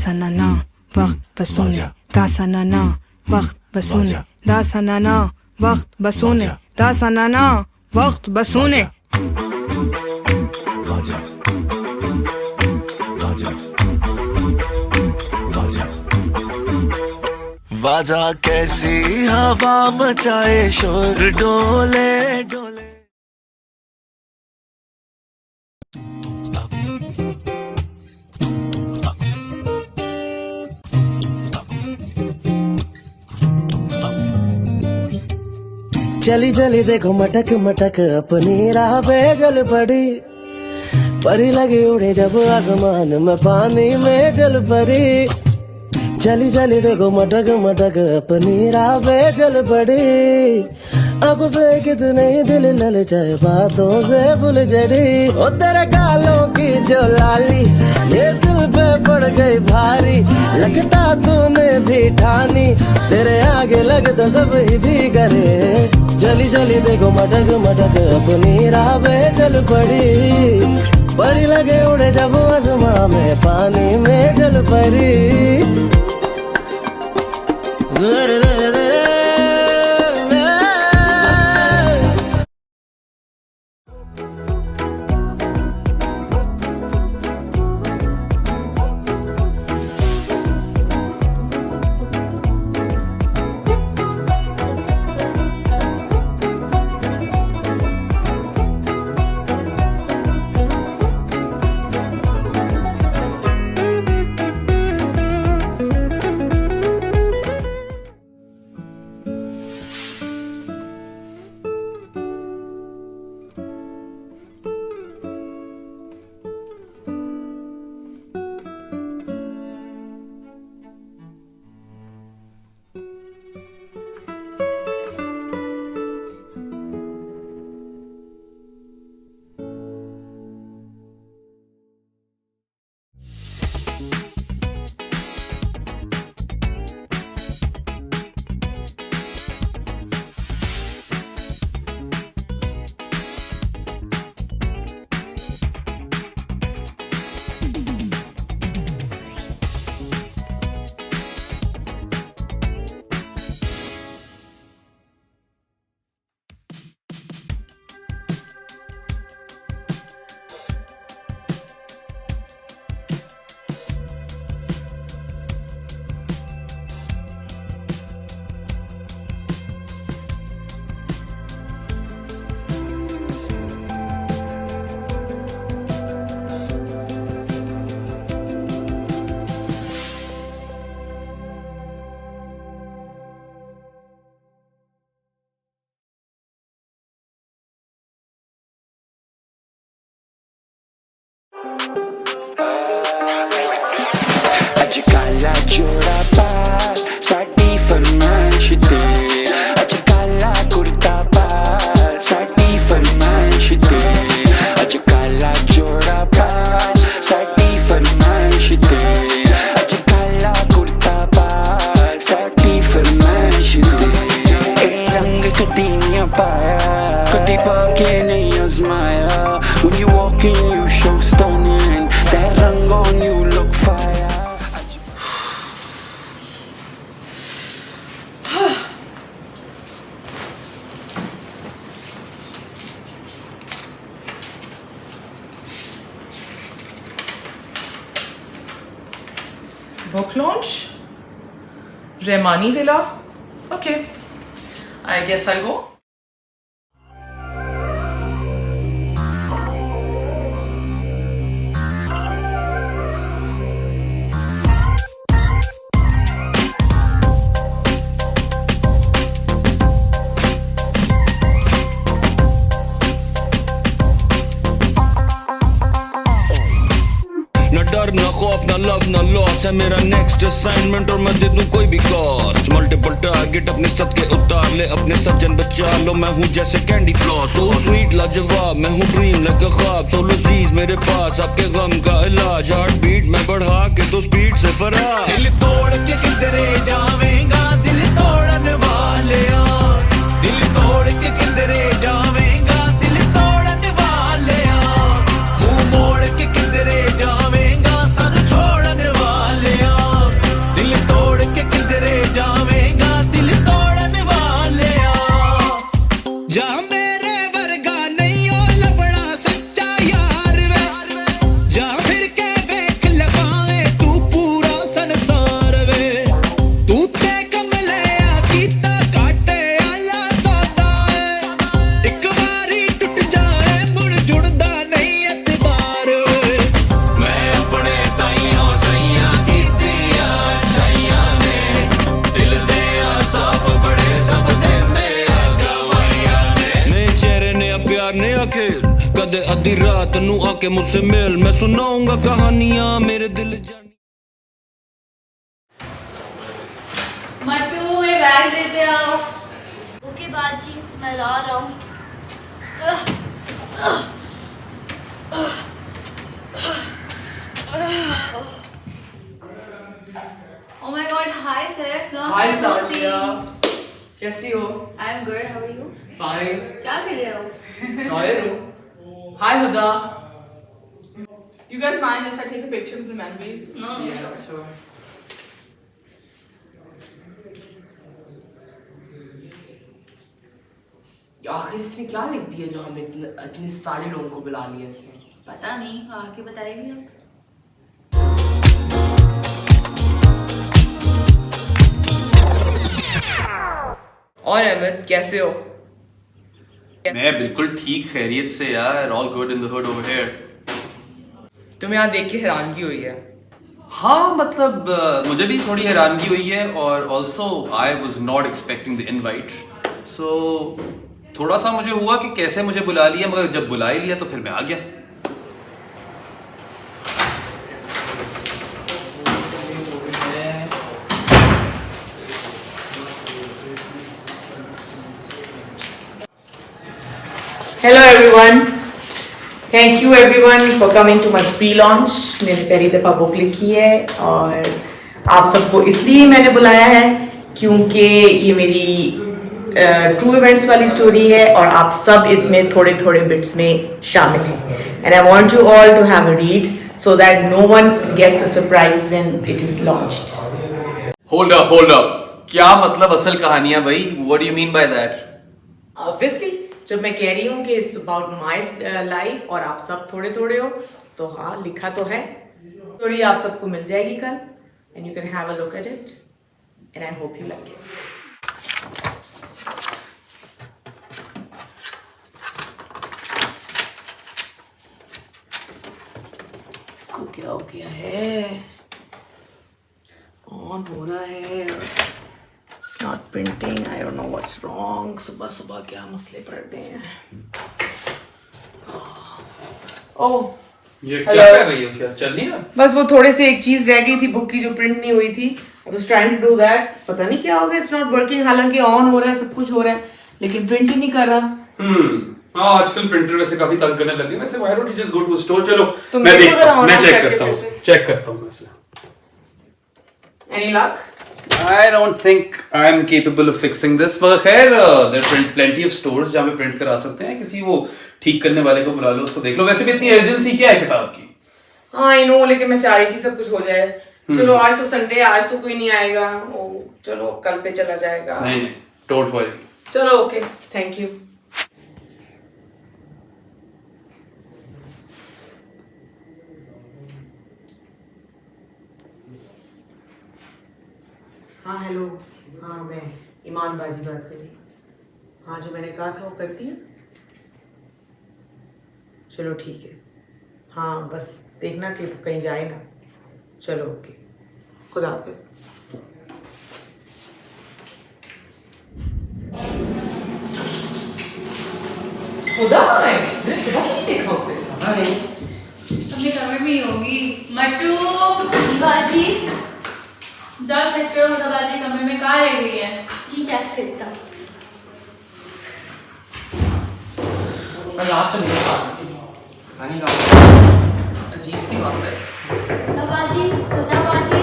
दासनाना वक्त बसोने दासनाना वक्त बसोने दासनाना वक्त बसोने दासनाना वक्त बसोने वाजा कैसी हवा मचाए शोर डोले डोले। चली चली देखो मटक मटक अपनी राह पे जल पड़ी, परी लगी उड़े जब आसमान में पानी में जल पड़ी। चली चली देखो मटक मटक अपनी राह पे जल पड़ी, आंखों से कितने ही दिल ललचाए बातों से भूल जड़ी। ओ तेरे गालों की जो लाली ये दिल पे पड़ गई भारी, लगता तूने भी ठानी तेरे आगे लगता सब ही भी करे। चली चली देखो मटक मटक अपनी राह पे चल पड़ी, परी लगे उड़े जब आसमां में पानी में जल पड़ी। ਅੱਜ ਕਾਲਾ ਜੋੜਾ ਪਾ ਸਾਡੀ ਫਰਮਾਇਸ਼ ਤੇ, ਅੱਜ ਕਾਲਾ ਕੁਰਤਾ ਪਾ ਸਾਡੀ ਫਰਮਾਇਸ਼ ਤੇ, ਅੱਜ ਕਾਲਾ ਜੋੜਾ ਪਾ ਸਾਡੀ ਫਰਮਾਇਸ਼ ਤੇ, ਅੱਜ ਕਾਲਾ ਕੁਰਤਾ ਪਾ ਸਾਡੀ ਫਰਮਾਇਸ਼ ਤੇ। ਇਹ ਰੰਗ ਕਦੀ ਨਹੀਂ ਪਾਇਆ, ਕਦੀ ਪਾ ਕੇ ਨਹੀਂ ਅਜ਼ਮਾਇਆ। When you walk in you show stunning, that rang on you look fire. Book launch? Remani Villa? Okay. I guess I'll go. डर ना खौफ ना लव ना लॉस है मेरा नेक्स्ट असाइनमेंट और मैं दे दूं कोई भी कॉस्ट। मल्टीपल टारगेट अपने सद के उतार ले, अपने सज्जन बचा लो। मैं हूँ जैसे कैंडी फ्लॉस, सो स्वीट लाजवाब। मैं हूँ ड्रीम लाइक अ ख्वाब, सो लजीज मेरे पास आपके गम का इलाज। हार्ट बीट मैं बढ़ा के तो स्पीड से फरार। दिल तोड़ के किधरे जावेगा दिल तोड़न वालेया, दिल तोड़ के किधरे जावेगा दिल तोड़न वालेया। मुंह मोड़ के किधरे जावेगा सर छोड़न वालेया। दे आधी रात नू आके मुझसे मिल, मैं सुनाऊंगा कहानियां मेरे दिल जानी। मट्टू में बैग देते आओ। ओके बाजी, मैं ला रहा हूँ। Oh my God, hi Saif. Long hi time no see. Tania, कैसी हो? I'm good. How are you? Fine, क्या कर रहे हो? लॉयर हूँ। हाय हुदा। You guys mind if I take a picture of the memories? No. Sure. आखिर इसने क्या लिख दिया जो हमें इतने सारे लोगों को बुला लिया इसने? पता नहीं, आके बताएगी अब। और अहमद कैसे हो? मैं बिल्कुल ठीक खैरियत से यार, all good in the hood over here. तुम्हें यहाँ देख के हैरानगी हुई है? हाँ मतलब मुझे भी थोड़ी हैरानगी हुई है, और also I was not expecting the invite, so थोड़ा सा मुझे हुआ कि कैसे मुझे बुला लिया, मगर जब बुला ही लिया तो फिर मैं आ गया। Hello everyone. Thank you everyone for coming to my pre-launch. मैंने पहली दफ़ा बुक लिखी है और आप सबको इसलिए मैंने बुलाया है क्योंकि ये मेरी ट्रू इवेंट्स वाली स्टोरी है और आप सब इसमें थोड़े थोड़े बिट्स में शामिल हैं. And I want you all to have a read so that no one gets a surprise when it is launched. Hold up. क्या मतलब असल कहानियां भाई? What do you mean by that? Obviously, जब मैं कह रही हूँ कि इट्स अबाउट माई लाइफ और आप सब थोड़े थोड़े हो, तो हाँ लिखा तो है. स्टोरी आप सबको मिल जाएगी कल and you can have a look at it and I hope you like it. इसको क्या हो गया है? ऑन हो रहा है, It's not printing. I don't know what's wrong. सुबह सुबह क्या मसले पड़ गए हैं. Oh. ये क्या कर रही हो? क्या चल नहीं रहा? बस वो थोड़े से एक चीज रह गई थी बुक की जो प्रिंट नहीं हुई थी. I was trying to do that. पता नहीं क्या हो गया. It's not working. हालांकि ऑन हो रहा है, सब कुछ हो रहा है, लेकिन प्रिंट ही नहीं कर रहा. हाँ आजकल प्रिंटर वैसे काफी तंग करने लगे. वैसे why don't you just go to a store? चलो तुम मैं देखो देखता जरा हूँ, मैं on चेक करके करता हूँ, फिर से. चेक करता हूँ वैसे. Any luck? I don't think I'm capable of fixing this. मगर खैर there are plenty of stores जहाँ पे प्रिंट करा सकते हैं. किसी वो ठीक करने वाले को बुला लो, उसको देख लो. वैसे भी इतनी अर्जेंसी क्या है किताब की? हाँ आई नो, लेकिन मैं चाह रही थी सब कुछ हो जाए. चलो आज तो संडे, आज तो कोई नहीं आएगा. ओ चलो कल पे चला जाएगा. नहीं don't worry. चलो ओके, थैंक यू. हाँ हेलो, हाँ मैं ईमान बाजी बात कर रही. हाँ जो मैंने कहा था वो करती है. चलो ठीक है. हाँ बस देखना कि तो कहीं जाए ना. चलो ओके, खुदा हाफिज. खुदा है, मैंने सुबह से नहीं देखा उसे. नहीं अपने कमरे में ही होगी. मट्टू बाजी, जाओ चेक करो खुदा बाजी कमरे में कहाँ रह गई है. जी चेक करता हूँ. मैं रात तो नहीं पाती थी. पता नहीं क्या अजीब सी बात है. खुदा बाजी, खुदा बाजी.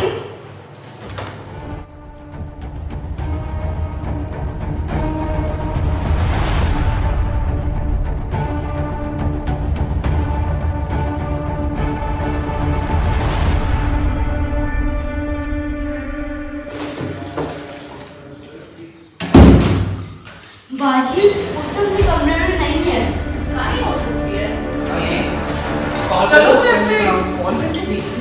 बाजी, उत्तर में कमरे में नहीं है. कहाँ ही हो सकती है. चलो वैसे. कौन करके देखी?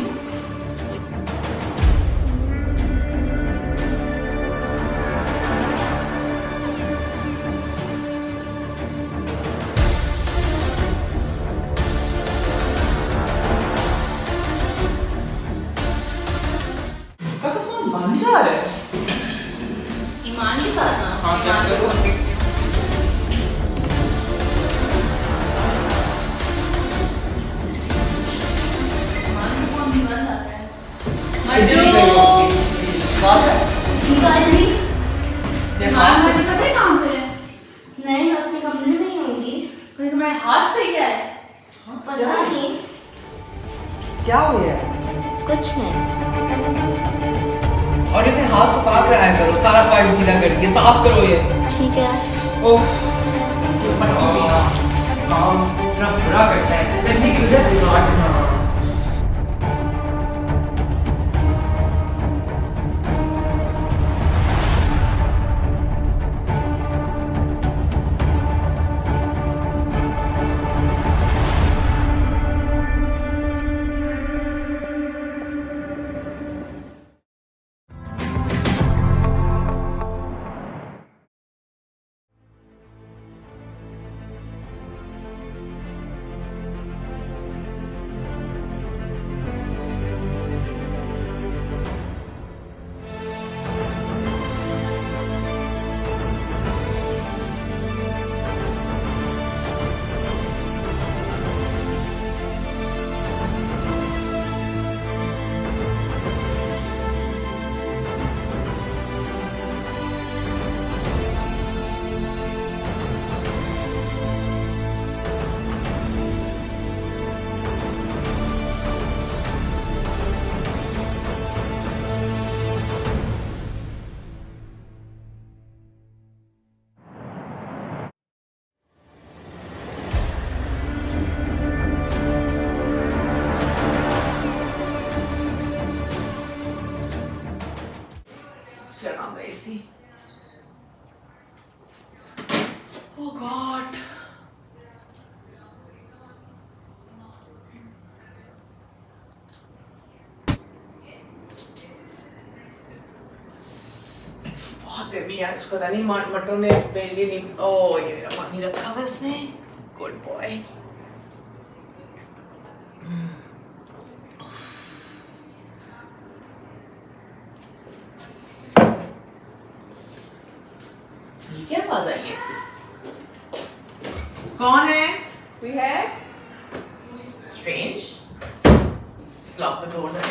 उसका तो फोन बन जा रहा है. ईमान के साथ ना. हाँ, चेक ईमान करो. को- तुम्हारे हाथ पे क्या है? पता नहीं। क्या हो गया? कुछ नहीं। और अपने हाथ सुखा कर आया करो, सारा फाइट गीला कर दिया, साफ करो ये। ठीक है। ओह इतना बुरा करता है। जल्दी की वजह बिगाड़ना। Turn on the AC. Oh God. बहुत गर्मी है आज, पता नहीं मटू ने मेरे लिए नहीं। ओह ये मेरा पानी रखा हुआ है उसने। Good boy. क्या आवाज आई है? कौन है? कोई है? Strange. Just lock the door then.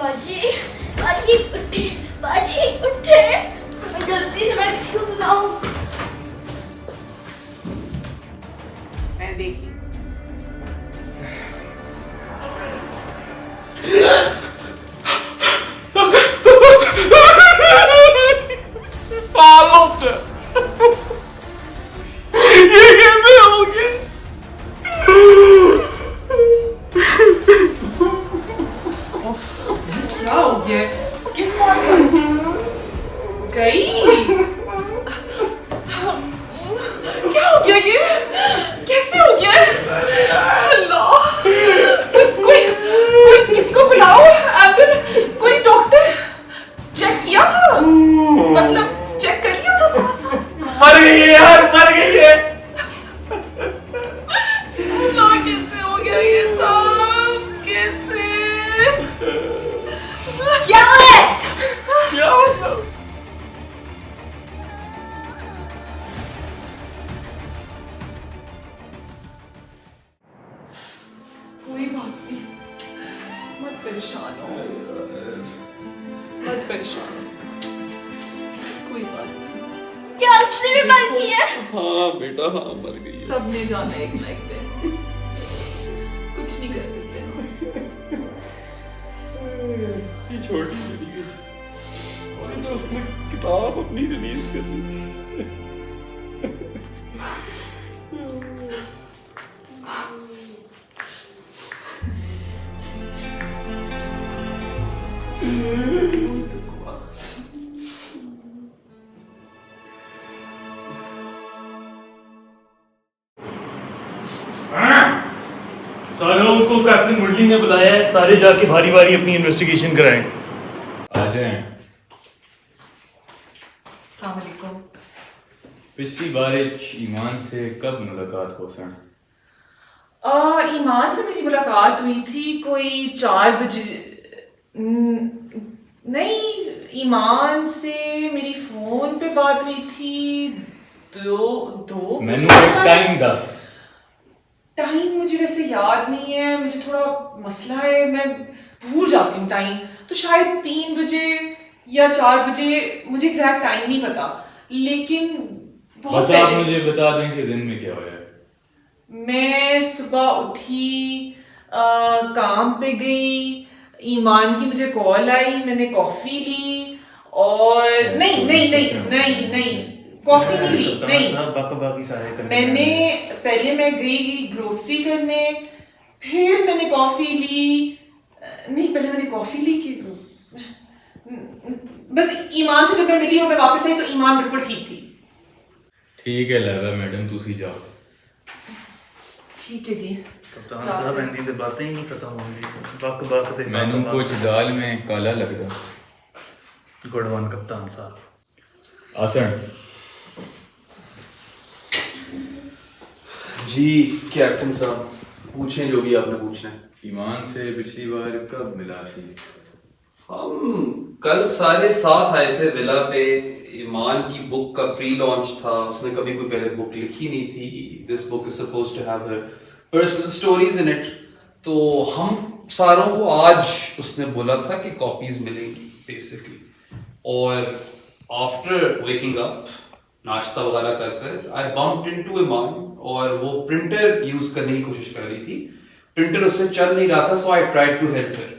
बाजी, बाजी उठे, बाजी उठे। जल्दी से मैं किसी को बुलाऊं। मैंने देख ली। ये कैसे हो गया? क्या हो गया? किस बात पर? गई? क्या हो गया ये? कैसे हो गया? अल्लाह! कोई किसको बुलाओ? एम्बुलेंस? कोई डॉक्टर? चेक किया था? मतलब चेक कर लिया था सांस? मर गई है यार, मर गई है। अल्लाह कैसे हो गया ये सब? कैसे? क्या है? क्या मतलब? गई है? हाँ बेटा हाँ मर गई है। सबने जाना एक ना एक दिन, कुछ नहीं कर सकते हम। इतनी छोटी चली गई और तो उसने किताब अपनी रिलीज कर दी थी। सालों को कैप्टन मुरली ने बुलाया है, सारे जाके भारी भारी अपनी इन्वेस्टिगेशन कराएं। आ जाएं। अस्सलाम वालेकुम। पिछली बार ईमान से कब मुलाकात हो सर? ईमान से मेरी मुलाकात हुई थी कोई 4 बजे। नहीं, ईमान से मेरी फोन पे बात हुई थी 2 मैंने टाइम 10। टाइम मुझे वैसे याद नहीं है, मुझे थोड़ा मसला है, मैं भूल जाती हूँ टाइम। तो शायद 3 बजे या 4 बजे, मुझे एग्जैक्ट टाइम नहीं पता, लेकिन बहुत बस आप मुझे बता दें कि दिन में क्या हुआ है। मैं सुबह उठी, काम पे गई, ईमान की मुझे कॉल आई, मैंने कॉफी ली और नहीं कॉफी नहीं ली, नहीं। मैंने पहले मैं गई ग्रोसरी करने, फिर मैंने कॉफी ली, नहीं पहले मैंने कॉफी ली कि बस ईमान से जब मैं मिली और मैं वापस आई तो ईमान बिल्कुल ठीक थी। ठीक है लैला मैडम तुसी जाओ। ठीक है जी। कप्तान साहब हिंदी से बातें ही नहीं खत्म होंगी, बक बक दे मैनू कुछ दाल में काला लगदा। गुड वन कप्तान साहब। आसन जी कैप्टन साहब पूछें जो भी आपने पूछना है। ईमान से पिछली बार कब मिला सी? हम कल सारे साथ आए थे विला पे। ईमान की बुक का प्री लॉन्च था, उसने कभी कोई पहले बुक लिखी नहीं थी। This book is supposed to have her personal stories in it. तो हम सारों को आज उसने बोला था कि कॉपीज मिलेंगी बेसिकली। और आफ्टर वेकिंग अप नाश्ता वगैरह कर आई बम्प्ड इनटू ईमान और वो प्रिंटर यूज करने की कोशिश कर रही थी। प्रिंटर उससे चल नहीं रहा था, so I tried to help her.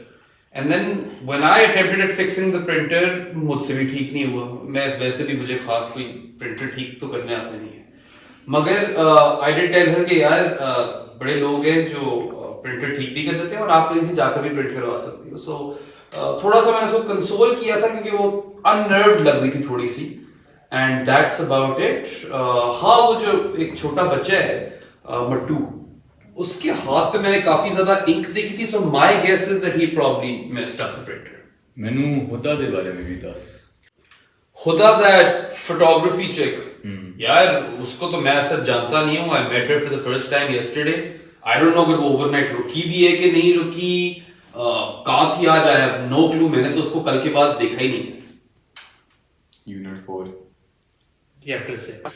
And then when I attempted at fixing the printer, मुझसे भी ठीक नहीं हुआ। मैं वैसे भी मुझे खास कोई प्रिंटर ठीक तो करने आता नहीं है, मगर आई डिड टेल हर कि यार बड़े लोग हैं जो प्रिंटर ठीक नहीं कर देते हैं और आप कहीं से जाकर भी प्रिंट करवा सकती हो। सो थोड़ा सा मैंने उसको कंसोल किया था क्योंकि वो अननर्व्ड लग रही थी थोड़ी सी। And that's about it. हाँ, वो जो एक छोटा बच्चा है मट्टू, उसके हाथ पे मैंने काफी ज्यादा इंक देखी थी। So my guess is that he probably messed up the printer. मैनू हुदा दे बारे में भी दस। हुदा दैट फोटोग्राफी चिक, यार उसको तो मैं सब जानता नहीं हूँ। I met her for the first time yesterday. I don't know अगर वो ओवरनाइट रुकी भी है कि नहीं रुकी, कहाँ थी आज, आई हैव नो क्लू। मैंने तो उसको कल के बाद देखा ही नहीं है। Unit 4 chapter 6।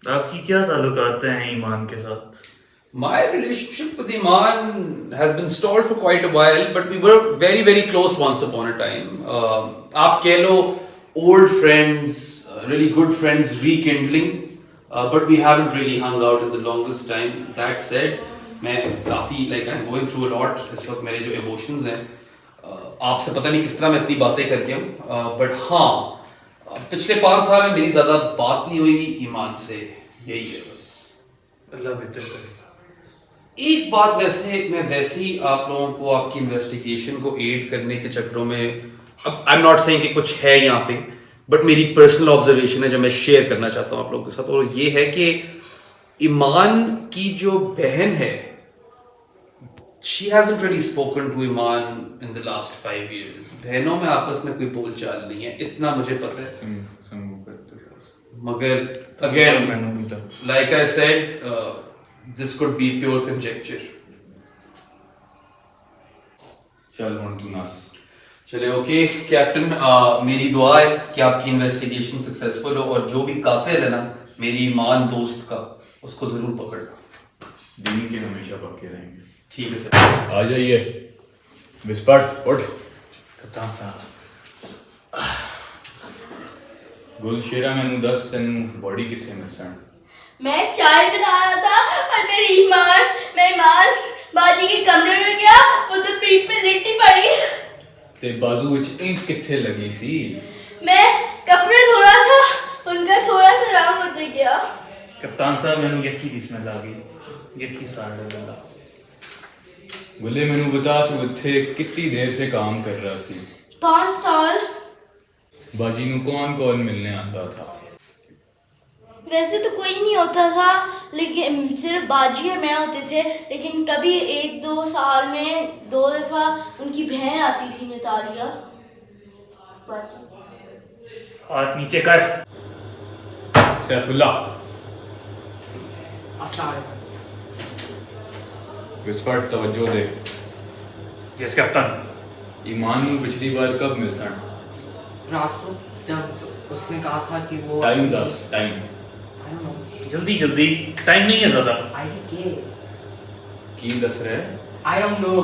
आपकी क्या ताल्लुकात हैं ईमान के साथ? My relationship with Iman has been stalled for quite a while, but we were very, very close once upon a time. आप कह लो old friends, really good friends rekindling, but we haven't really hung out in the longest time. That said, मैं काफ़ी I'm going through a lot इस वक्त। मेरे जो emotions हैं, आपसे पता नहीं किस तरह मैं इतनी बातें कर गया हूँ, but हाँ पिछले 5 साल में मेरी ज़्यादा बात नहीं हुई ईमान से, यही है बस। अल्लाह बेहतर करे। एक बात मैं वैसे ही आप लोगों को आपकी इन्वेस्टिगेशन को एड करने के चक्करों में, अब आई एम नॉट सेइंग कि कुछ है यहाँ पे, बट मेरी पर्सनल ऑब्जर्वेशन है जो मैं शेयर करना चाहता हूँ आप लोगों के साथ, और ये है कि ईमान की जो बहन है, she hasn't really spoken to Iman in the last 5 years. बहनों में आपस में कोई बोलचाल नहीं है, इतना मुझे पता है। मगर again, like I said, this could be pure conjecture. चल हुन तू नस। चले ओके कैप्टन, मेरी दुआ है कि आपकी इन्वेस्टिगेशन सक्सेसफुल हो और जो भी कातिल है ना मेरी ईमान दोस्त का, उसको जरूर पकड़ना। दिन के हमेशा पक्के रहेंगे। ठीक है सर। आ जाइए विस्फोट उठ। कप्तान साहब गुलशेरा मैनू दस तेनू बॉडी किथे मिलसन? मैं चाय बना रहा था और मैं ईमान बाजी के कमरे में गया, उधर पीठ पे लेटी पड़ी। ते बाजू विच इंक किथे लगी सी? मैं कपड़े धो रहा था, उनका थोड़ा सा रंग उतर गया। कप्तान साहब मैनू यकी दी स्मेल आ गई, यकी साड़ लगा। गुले मैनू बता तू इत्थे कितनी देर से काम कर रहा सी? 5 साल। बाजी नू कौन कौन मिलने आता था? वैसे तो कोई नहीं होता था, लेकिन सिर्फ बाजी और मैं होते थे, लेकिन कभी 1-2 साल में 2 दफा उनकी बहन आती थी नतालिया। हाथ नीचे कर। सैफुल्लाह, अस्सलाम वालेकुम। विस्फट तवज्जो दे। Yes captain. ईमान नू पिछली बार कब मिलसन? रात को जब उसने कहा था कि वो टाइम 10 टाइम। जल्दी जल्दी, टाइम नहीं है ज्यादा। IDK की दस रहे? I don't know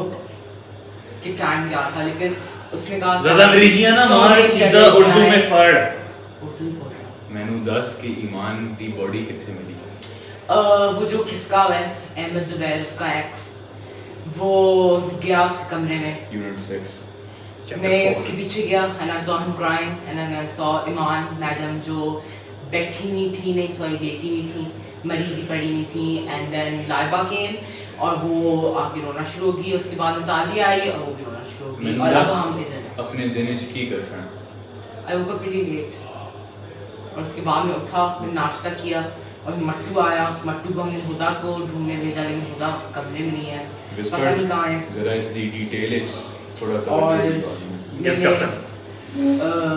कि टाइम क्या था, लेकिन उसने कहा ज्यादा अंग्रेजी है ना, मार सीधा उर्दू में फड़। उर्दू ही बोल रहा हूँ। मैनू 10 की ईमान दी बॉडी किथे मिली? वो जो खिसका हुआ है अहमद जुबैर, उसका एक्स, वो गया उसके कमरे में। यूनिट 6 मैं उसके पीछे गया and I saw him crying and then I saw Iman madam जो बैठी हुई थी, नहीं सॉरी लेटी हुई थी, मरी भी पड़ी हुई थी, एंड देन लाइबा केम और वो आके रोना शुरू हो गई। उसके बाद नतालिया आई और वो भी रोना शुरू हो गई। और अब हम इधर हैं। अपने दिन इच की करसन? आई woke up pretty late और उसके बाद मैं उठा, मैंने नाश्ता किया और मट्टू आया। मट्टू को हमने हुदा को ढूंढने भेजा, लेकिन हुदा कमरे में नहीं है, पता नहीं कहाँ है। जरा इसकी डिटेल इच थोड़ा और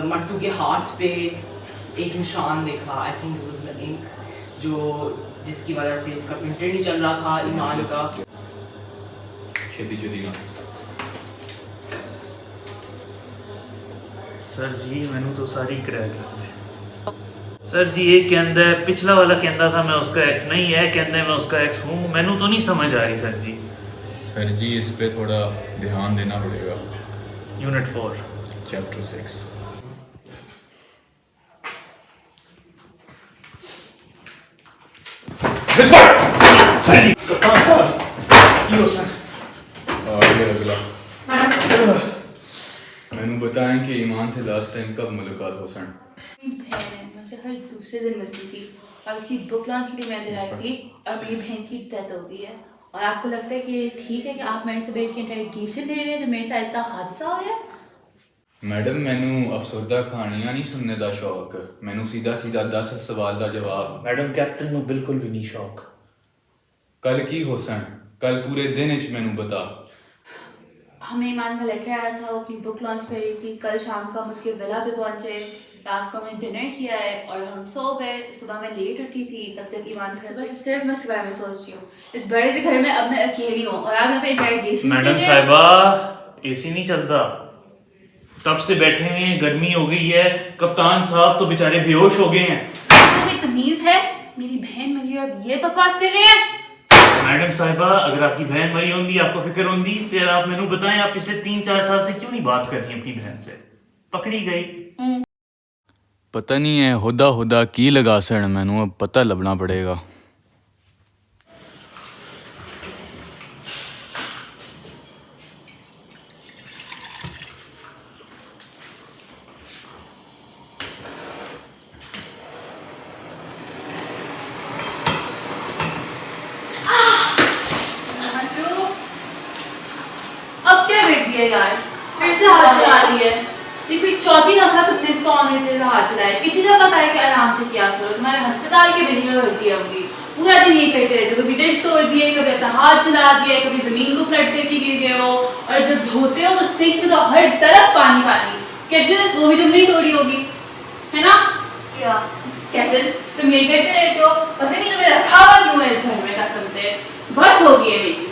मट्टू के हाथ पे एक निशान देखा, I think it was the ink, जो जिसकी वजह से उसका प्रिंटर नहीं चल रहा था ईमान का। खेती ना। सर जी मैनू तो सारी क्रैक लग गई। सर जी एक कहंदा है, पिछला वाला कहंदा था मैं उसका एक्स नहीं है, कहंदा मैं उसका एक्स हूँ। मैनू तो नहीं समझ आ रही सर जी। सर जी इस पे थोड़ा ध्यान देना पड़ेगा। Unit 4 chapter 6। सर जी कप्तान साहब की हो सर? आगे अगला मैनू बताएं कि ईमान से लास्ट टाइम कब मुलाकात हो सन? बहन है, मैं उसे हर दूसरे दिन मिलती थी और उसकी बुक लॉन्च के लिए मैं इधर आई थी और मेरी बहन की डेथ हो गई है। और आपको लगता है कि ठीक है कि आप मेरे से बैठ के इंटरोगेशन दे रहे हैं जब मेरे साथ इतना हादसा हो गया? मैडम मैनू अफसरदा कहानियां नहीं सुनने का शौक, मैनू सीधा सीधा 10 सवाल का जवाब। मैडम कैप्टन को बिल्कुल भी नहीं शौक। कल की हो सन? कल पूरे दिन इच मैनू बता। हमें ईमान का लेटर आया था, वो अपनी बुक लॉन्च कर रही थी। कल शाम को हम उसके विला पे पहुंचे, रात को हमने डिनर किया है और हम सो गए। सुबह मैं लेट उठी थी, तब तक ईमान था। बस सिर्फ मैं इसके बारे में सोच रही हूँ, इस बड़े से घर में अब मैं अकेली हूँ और आप यहाँ पे इंटरोगेशन। मैडम साहिबा AC नहीं चलता, तब से बैठे हैं, गर्मी हो गई है। कप्तान साहब तो बेचारे बेहोश हो गए हैं। कोई तमीज है? मेरी बहन मरी और अब ये बकवास कर रहे हैं। मैडम साहिबा अगर आपकी बहन मरी होंगी, आपको फिक्र होंगी, फिर आप मैनू बताएं आप पिछले 3-4 साल से क्यों नहीं बात कर रही अपनी बहन से? पकड़ी गई। पता नहीं है हुदा हुदा की लगा सन, मैनू अब पता लबना पड़ेगा। अब क्या कर दिया यार, फिर से हाथ चला रही है। ये कोई चौथी दफा तुमने इसको आने से हाथ चलाया। कितनी दफा कहा कि आराम से किया करो, तुम्हारे अस्पताल के बिल में भर्ती होंगी। पूरा दिन यही करते रहते हो, कभी डिश तोड़ दिए, कभी अपना हाथ चला दिया, कभी जमीन को फ्लड करके गिर गए हो। और जब धोते हो तो सिंक में तो हर तरफ पानी पानी। कैटल वो भी तुमने ही तोड़ी होगी, है ना? क्या कैटल तुम यही करते रहते हो? पता नहीं तुम्हें रखा हुआ क्यों है इस घर में, कसम से बस हो गई है मेरी।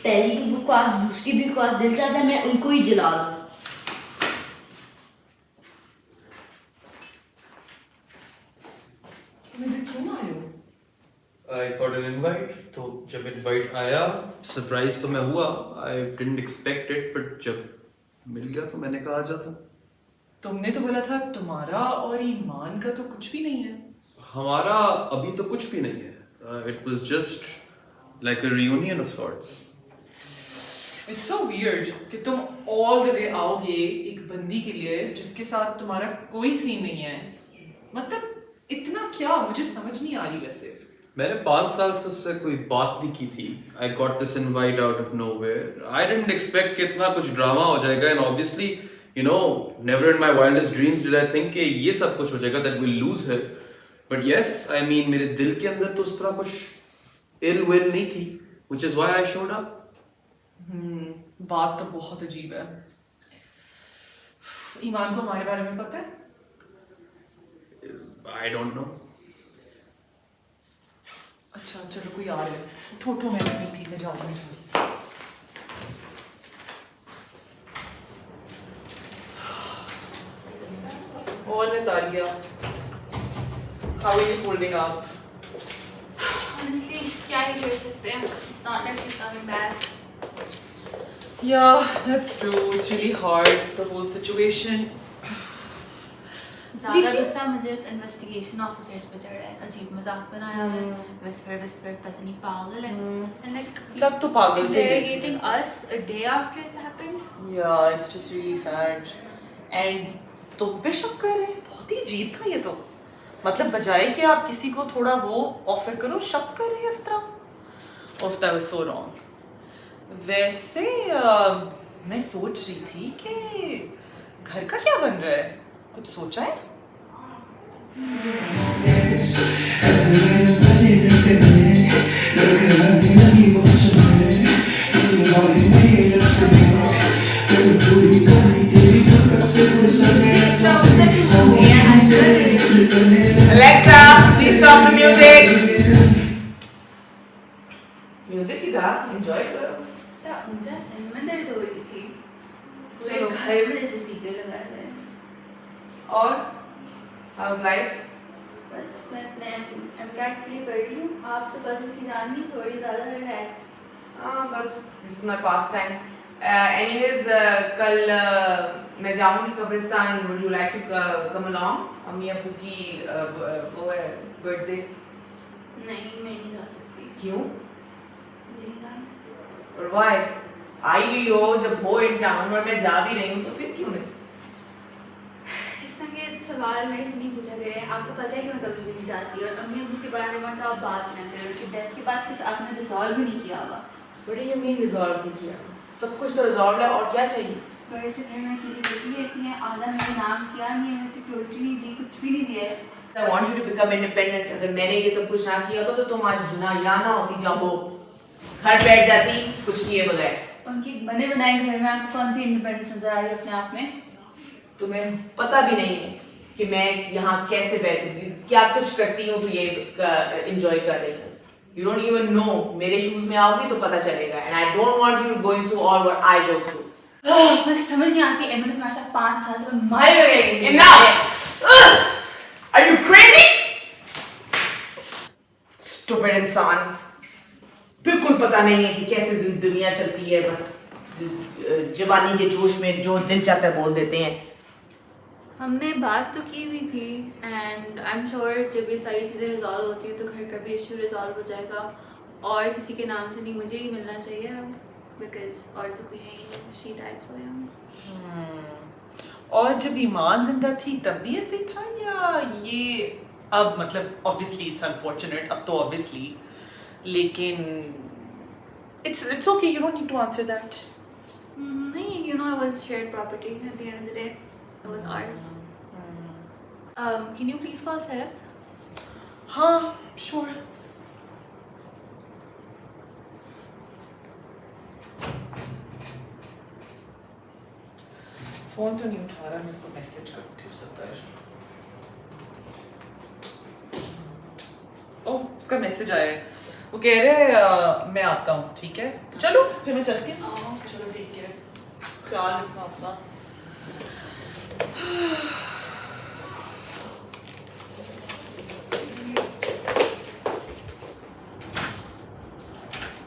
पहली भी बकवास, दूसरी भी बकवास, दिल चाहता है मैं उनको ही जला दूं। I got an invite, तो जब इनवाइट आया सरप्राइज तो मैं हुआ। I didn't expect it, but जब मिल गया तो मैंने कहा आ जाता। तुमने तो बोला था तुम्हारा और ईमान का तो कुछ भी नहीं है। हमारा अभी तो कुछ भी नहीं है। It was just like a reunion of sorts. It's so weird कि तुम all the way आओगे एक बंदी के लिए जिसके साथ तुम्हारा कोई सीन नहीं है। मतलब इतना क्या, मुझे समझ नहीं आ रही वैसे। मैंने 5 साल से उससे कोई बात नहीं की थी। I got this invite out of nowhere. I didn't expect कि इतना कुछ ड्रामा हो जाएगा and obviously, you know, never in my wildest dreams did I think कि ये सब कुछ हो जाएगा, that we'll lose her. But yes, I mean मेरे दिल के अंदर तो उस तरह कुछ ill will नहीं थी, which is why I showed up. बात तो बहुत अजीब है। ईमान को हमारे बारे में पता है? I don't know. अच्छा चलो कोई आ रहा है, उठो मैं नहीं थी, मैं जाऊंगी। और Natalia, how are you holding up? Honestly, क्या ही कर सकते हैं? It's not like she's coming back. Yeah, that's true. It's really hard, the whole situation. ज़्यादा गुस्सा मुझे उस इन्वेस्टिगेशन ऑफिसर्स पे चढ़ रहा है। अजीब मजाक बनाया है, विस्पर पता नहीं पागल है। And like लग तो पागल से ही है। interrogating us a day after it happened. Yeah, it's just really sad. And तुम पे शक कर रहे हैं, बहुत ही अजीब था ये तो। मतलब बजाय कि आप किसी को थोड़ा वो ऑफर करो, शक कर रहे हैं इस तरह। Of that was so wrong. वैसे मैं सोच रही थी कि घर का क्या बन रहा है, कुछ सोचा है? Alexa, please stop the music. Music की था, एंजॉय करो। ऊंचा सर में दर्द हो रही थी। चलो। कोई घर में जैसे स्पीकर लगा रहा है। और हाउस लाइफ? बस मैं अपने एमकैट प्ले कर रही हूँ। आप तो बस उनकी जान नहीं, थोड़ी ज़्यादा रिलैक्स। हाँ बस this is my pastime. Anyways कल मैं जाऊंगी कब्रिस्तान। Would you like to come along? अम्मी अब्बू की वो है बर्थडे। नहीं मैं नहीं जा सकती। क्यों? मेरी जान। और व्हाई? आई हुई हो जब हो इन टाउन और मैं जा भी रही हूँ तो फिर क्यों नहीं? इस तरह के सवाल मेरे से नहीं पूछा गया है। आपको पता है कि मैं कभी भी नहीं जाती और अम्मी अब्बू के बारे में तो आप बात ना करें। उनकी डेथ के बाद कुछ आपने रिजॉल्व भी नहीं किया हुआ। बड़ी यमीन रिजॉल्व नहीं किया, सब कुछ तो रिजॉल्व है और क्या चाहिए? बड़े से घर में अकेली बेटी रहती है, आधा मेरा नाम किया नहीं है, सिक्योरिटी नहीं दी, कुछ भी नहीं दिया है। I want you to become independent. अगर मैंने ये सब कुछ ना किया तो तुम आज ना यहाँ ना होती, जब हो घर बैठ जाती कुछ किए बगैर। उनके बने बनाए घर में आपको कौन सी इंडिपेंडेंस नजर आ रही है अपने आप में? तुम्हें पता भी नहीं है कि मैं यहाँ कैसे बैठ क्या कुछ करती हूँ तो ये एंजॉय कर रही हूँ। You don't even know. मेरे शूज में आओगी तो पता चलेगा। And I don't want you going through all what I go through. बस समझ नहीं आती है, मैंने तुम्हारे साथ 5 साल से मारे वगैरह। Enough! Are you crazy? Stupid इंसान। बिल्कुल पता नहीं है कि कैसे दुनिया चलती है, बस जवानी के जोश में जो दिल चाहता है बोल देते हैं। हमने बात तो की हुई थी एंड आई एम श्योर जब ये सारी चीज़ें रिजॉल्व होती है तो घर का भी इशू रिजॉल्व हो जाएगा और किसी के नाम से नहीं मुझे ही मिलना चाहिए अब, बिकॉज और तो कोई है ही नहीं। She died so young. और जब ईमान जिंदा थी तब भी ऐसे ही था या ये अब मतलब ऑब्वियसली इट्स अनफॉर्चुनेट, अब तो ऑब्वियसली, लेकिन it's okay, you don't need to answer that. नहीं, you know, it was shared property at the end of the day. It was ours. Can you please call Saif? हाँ, sure. Phone तो नहीं उठा रहा, मैं इसको message करती हूँ सब पर। ओह, इसका मैसेज आया है, वो कह रहे हैं मैं आता हूँ, ठीक है तो चलो फिर मैं चलती हूँ। चलो ठीक है, ख्याल रखना अपना।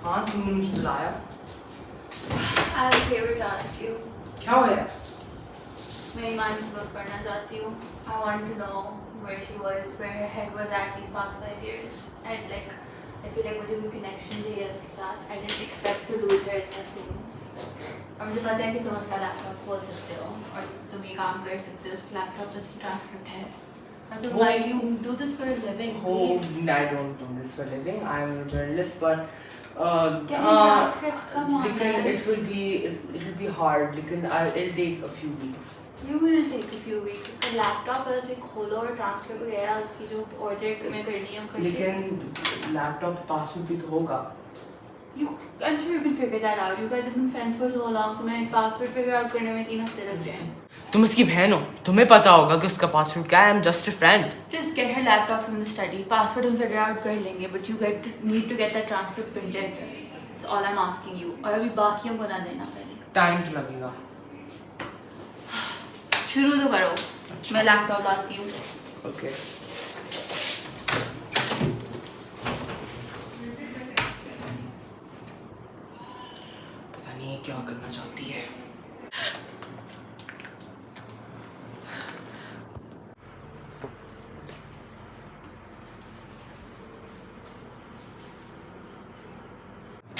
हाँ तुमने मुझे बुलाया? I have a favor to ask you. क्या हो गया? मैं ईमान की बुक पढ़ना चाहती हूँ. I want to know where she was, where her head was at these past 5 years. And like, I feel like मुझे कोई connection चाहिए उसके साथ. I didn't expect to lose her इतना soon. और मुझे पता है कि तुम उसका लैपटॉप खोल सकते हो और तुम ये काम कर सकते हो. उसके लैपटॉप पे उसकी ट्रांसक्रिप्ट है. So why you do this for a living? Please. I don't do this for a living. I'm a journalist, but Getting transcripts, come on. लेकिन it will be hard. लेकिन it'll take a few weeks. You will take a few weeks. उसका laptop है, उसे खोलो और transcript वगैरह उसकी जो ऑर्डर तुम्हें करनी है करके. लेकिन लैपटॉप पासवर्ड भी तो होगा. I'm sure you can figure that out. You guys have been friends for so long. तुम्हें पासवर्ड फिगर आउट करने में 3 हफ्ते लग जाएं. तुम उसकी बहन हो, तुम्हें पता होगा कि उसका पासवर्ड क्या है. I'm just a friend. Just get her laptop from the study. Password हम फिगर आउट कर लेंगे, but you need to get that transcript printed. That's all I'm asking you. और अभी बाकियों को ना देना पहले. टाइम तो लगेगा. शुरू तो करो. मैं लैपटॉप लाती हूँ. Okay. पता नहीं क्या करना चाहती है.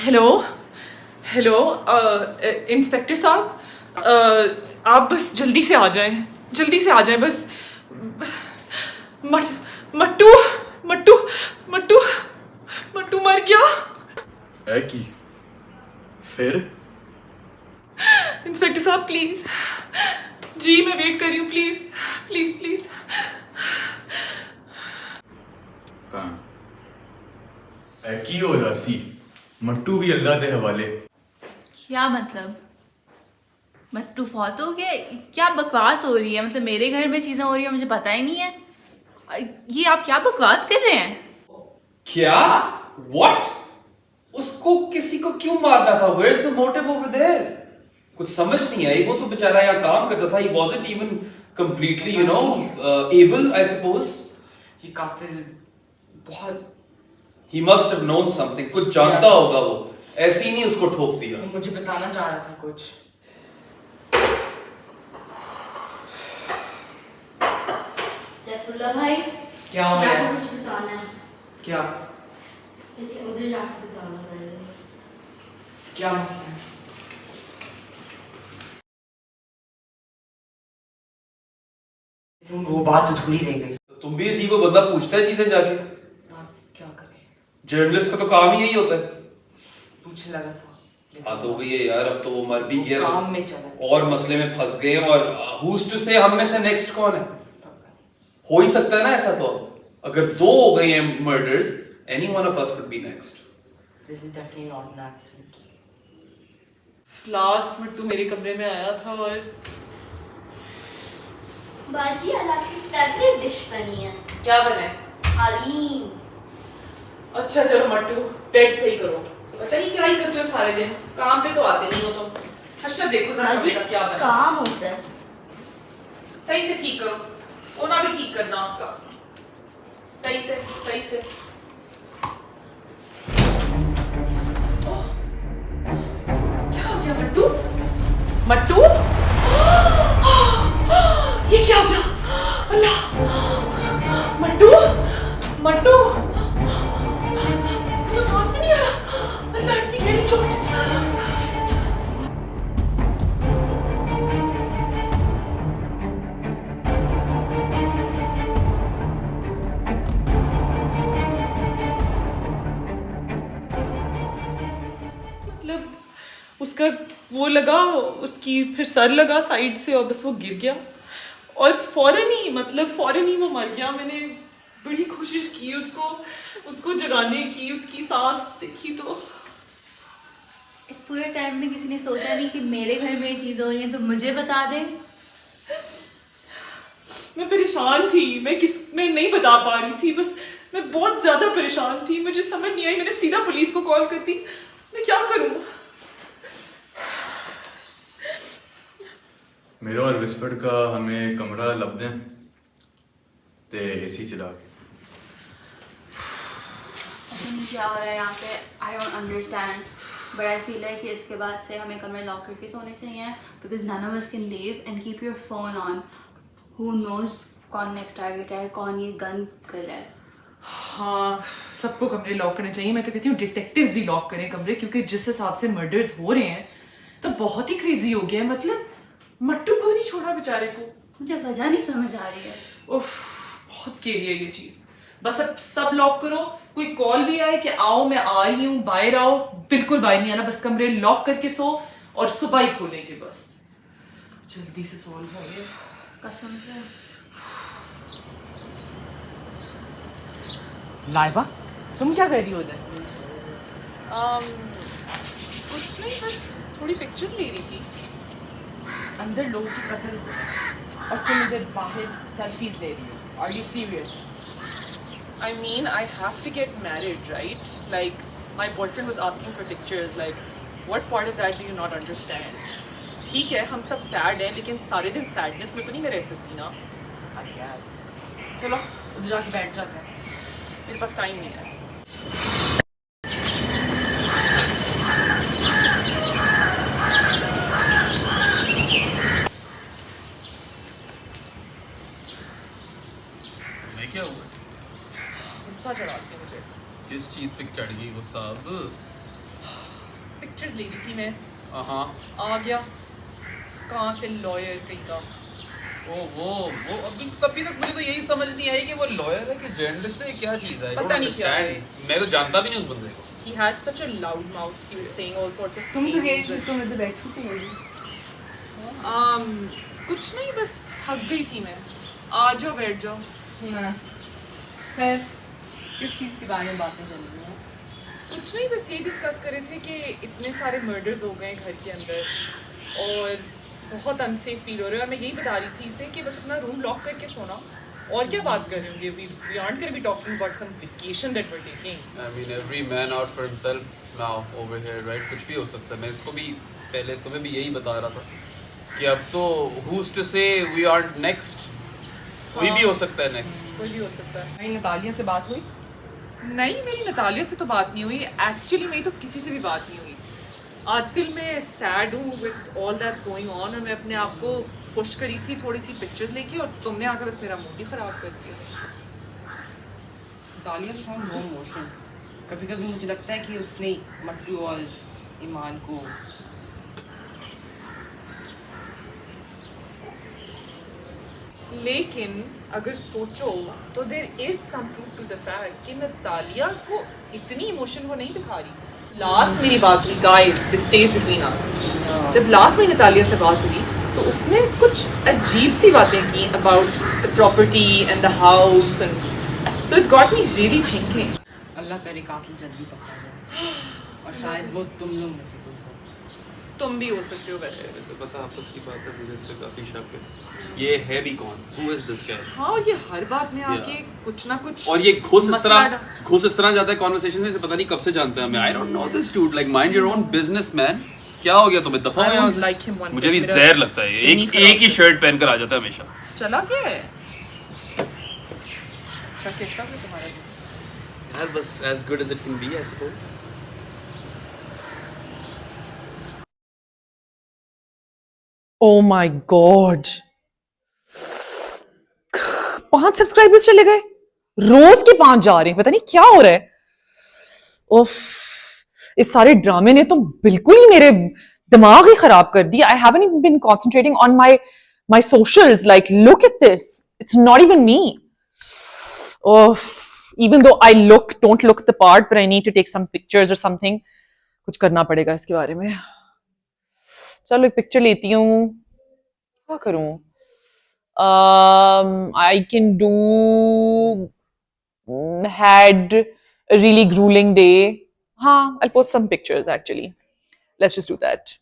हेलो इंस्पेक्टर साहब, आप बस जल्दी से आ जाएं बस. मट्टू मट्टू मट्टू मट्टू मर गया. है की फिर? इंस्पेक्टर साहब प्लीज जी, मैं वेट कर रही हूँ. Please please please. है की हो रासी, मट्टू भी अल्लाह दे हवाले. क्या मतलब? मट्टू फौत हो गया? क्या बकवास हो रही है? मतलब मेरे घर में चीजें हो रही है, मुझे पता ही नहीं है. ये आप क्या बकवास कर रहे हैं? क्या? What? उसको किसी को क्यों मारना था? Where's the motive over there? कुछ समझ नहीं आई. वो तो बेचारा यहाँ काम करता था. He wasn't even completely, able, I suppose. ये कातिल बहुत. He must have known something. कुछ जानता होगा वो. ऐसे ही नहीं उसको ठोक दिया. मुझे बताना चाह रहा था कुछ. सैफुल्लाह भाई, क्या हो गया? कुछ बताना है. क्या? लेकिन मुझे जाके बताना पड़ेगा. क्या मसला है? वो बात अधूरी रह गई. तुम भी अजीब बंदा पूछता है चीजें जाके. बस क्या करे? जर्नलिस्ट का तो काम ही यही होता है. पूछने लगा था. हाँ तो वही है यार, अब तो वो मर भी गया. काम में चला और मसले में फंस गए. और who's to say हम में से नेक्स्ट कौन है? हो ही सकता है ना ऐसा. तो अगर 2 हो गए हैं murders, any one of us could be next. This is definitely not an accident. फ्लास मट्टू मेरे कमरे में आया था और बाजी आज आपकी फेवरेट डिश बनी है. क्या बना है? हलीम. अच्छा चलो मट्टू, पेट सही करो. पता नहीं क्या ही करते हो सारे दिन. काम पे तो आते नहीं हो तुम. अच्छा देखो जरा बाजी कमरे का क्या बना. काम होता है. सही से ठीक करो. ओना भी ठीक करना उसका. सही से. क्या हो गया मट्टू? मट्टू ये क्या हो गया? अल्लाह. मट्टू मट्टू इसको तो सांस भी नहीं आ रहा. अल्लाह इतनी गहरी चोट. उसका वो लगा, उसकी फिर सर लगा साइड से और बस वो गिर गया और फौरन ही वो मर गया. मैंने बड़ी कोशिश की उसको जगाने की, उसकी सांस देखी तो. इस पूरे टाइम में किसी ने सोचा नहीं कि मेरे घर में ये चीज़ें हो रही हैं तो मुझे बता दे. मैं परेशान थी. मैं नहीं बता पा रही थी. बस मैं बहुत ज़्यादा परेशान थी. मुझे समझ नहीं आई. मैंने सीधा पुलिस को कॉल कर दी. मैं क्या करूँ? मेरा और विस्फट का हमें कमरा लब दें ते एसी चला के. क्या हो रहा है यहाँ पे? I don't understand. But I feel है कि इसके बाद से हमें कमरे लॉक करके सोने चाहिए, because none of us can leave and keep your phone on. Who knows कौन नेक्स्ट टारगेट है, कौन ये गन कर रहा है. हाँ, सबको कमरे लॉक करने चाहिए. मैं तो कहती हूँ डिटेक्टिव्स भी लॉक करें कमरे, क्योंकि जिस हिसाब से मर्डर्स हो रहे हैं तो बहुत ही क्रेजी हो गया है. मतलब मट्टू को नहीं छोड़ा बेचारे को. मुझे वजह नहीं समझ आ रही है. उफ, बहुत स्केरी है ये चीज. बस अब सब लॉक करो. कोई कॉल भी आए कि आओ मैं आ रही हूँ, बाहर आओ, बिल्कुल बाहर नहीं आना. बस कमरे लॉक करके सो और सुबह ही खोलेंगे. बस जल्दी से सॉल्व हो गया कसम से. लाइबा, तुम क्या कर रही हो उधर? कुछ नहीं, बस थोड़ी पिक्चर्स ले रही थी. अंदर लोगों की कत्ल और तुम इधर बाहर सेल्फीज ले रही हो. Are you serious? I mean, I have to get married, right? Like, my boyfriend was asking for pictures. Like, what part of that do you not understand? ठीक है, हम सब sad हैं, लेकिन सारे दिन sadness में तो नहीं मैं रह सकती ना. I guess. चलो उधर जाके बैठ जाते हैं. मेरे पास टाइम नहीं है. मैं क्या हुआ? गुस्सा चढ़ाती है मुझे. किस चीज पे चढ़ गई गुस्सा अब? पिक्चर्स ले रही थी मैं. हाँ. आ गया कहाँ से लॉयर कहीं का. वो अभी तभी तक मुझे तो यही समझ नहीं आई कि वो लॉयर है कि जर्नलिस्ट है, क्या चीज है. पता नहीं क्या है. मैं तो जानता भी नहीं उस बंदे को. He has such a loud mouth. He was saying all sorts of तुम तो गई things. थी, तुम इधर बैठी थी. कुछ नहीं, बस थक गई थी मैं. आ जाओ, बैठ जाओ. हाँ. फिर किस चीज़ के बारे में बातें चल रही हैं? कुछ नहीं, बस ये डिस्कस कर रहे थे कि इतने सारे मर्डर्स हो गए घर के अंदर और बहुत अनसेफ फील हो रहा है. और मैं यही बता रही थी इसे कि बस अपना रूम लॉक करके सोना. और क्या बात कर रहे होंगे. we aren't going to be talking about some vacation that we're taking. I mean every man out for himself now over here, right? कुछ भी हो सकता है. मैं इसको भी पहले तुम्हें भी यही बता रहा था कि अब तो who's to say we aren't next. कोई भी हो सकता है next. कोई भी हो सकता है. नहीं, नतालिया से बात हुई? नहीं, मेरी नतालिया से तो बात नहीं हुई. एक्चुअली मेरी तो किसी से भी बात नहीं हुई. आजकल मैं सैड हूँ with all that's going on, और मैं अपने आप को खुश करी थी थोड़ी सी पिक्चर्स लेके, और तुमने आकर बस मेरा मूड ही ख़राब कर दिया. Natalia show no emotion. कभी कभी मुझे लगता है कि उसने मट्टू और ईमान को लेकिन अगर सोचो तो there is some truth to the fact कि नतालिया को इतनी इमोशन वो नहीं दिखा रही. लास्ट मेरी बात हुई guys, this stage between us. जब लास्ट मेरी नतालिया से बात हुई तो उसने कुछ अजीब सी बातें की about the property and the house, and so it's got me really thinking. Allah करे कातिल जल्दी पकड़ा जाए, और शायद वो तुम लोग में से कोई हो. तुम भी हो सकते हो वैसे. वैसे पता आपस की बात है, मुझे इस पे काफी शक है. ये है भी कौन? Who is this guy? हाँ, ये हर बात में आके कुछ ना कुछ. और ये घुस इस तरह जाता है कॉन्वर्सेशन में, पता नहीं कब से जानते हैं हमें. I don't know this dude. Like mind your own business, man. क्या हो गया तुम्हें? दफा I में don't like him one मुझे भी bit. जहर लगता है. एक ही शर्ट पहनकर आ जाता है हमेशा. चला क्या है? अच्छा, कैसा है तुम्हारा दिन? यार बस as good as it can be, I suppose. Oh my God. 5 subscribers चले गए. रोज के 5 जा रहे हैं. पता नहीं क्या हो रहा है. उफ, इस सारे ड्रामे ने तो बिल्कुल ही मेरे दिमाग ही खराब कर दिया. I haven't even been concentrating on my socials. Like, look at this. It's not even me. Uff. Even though I don't look the part, but I need to take some pictures or something. कुछ करना पड़ेगा इसके बारे में. चलो एक picture लेती हूँ. क्या करूँ? I can do had a really grueling day. हाँ, I'll post some pictures actually. Let's just do that.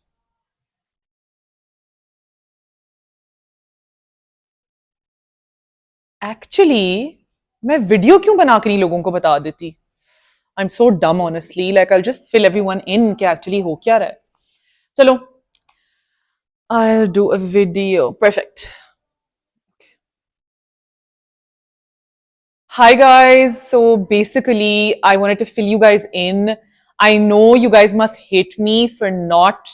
Actually, मैं वीडियो क्यों बना कर नहीं लोगों को बता देती? I'm so dumb, honestly. Like, I'll just fill everyone in कि actually हो क्या रहा है. चलो, I'll do a video. Perfect. Hi guys. So basically, I wanted to fill you guys in I know you guys must hate me for not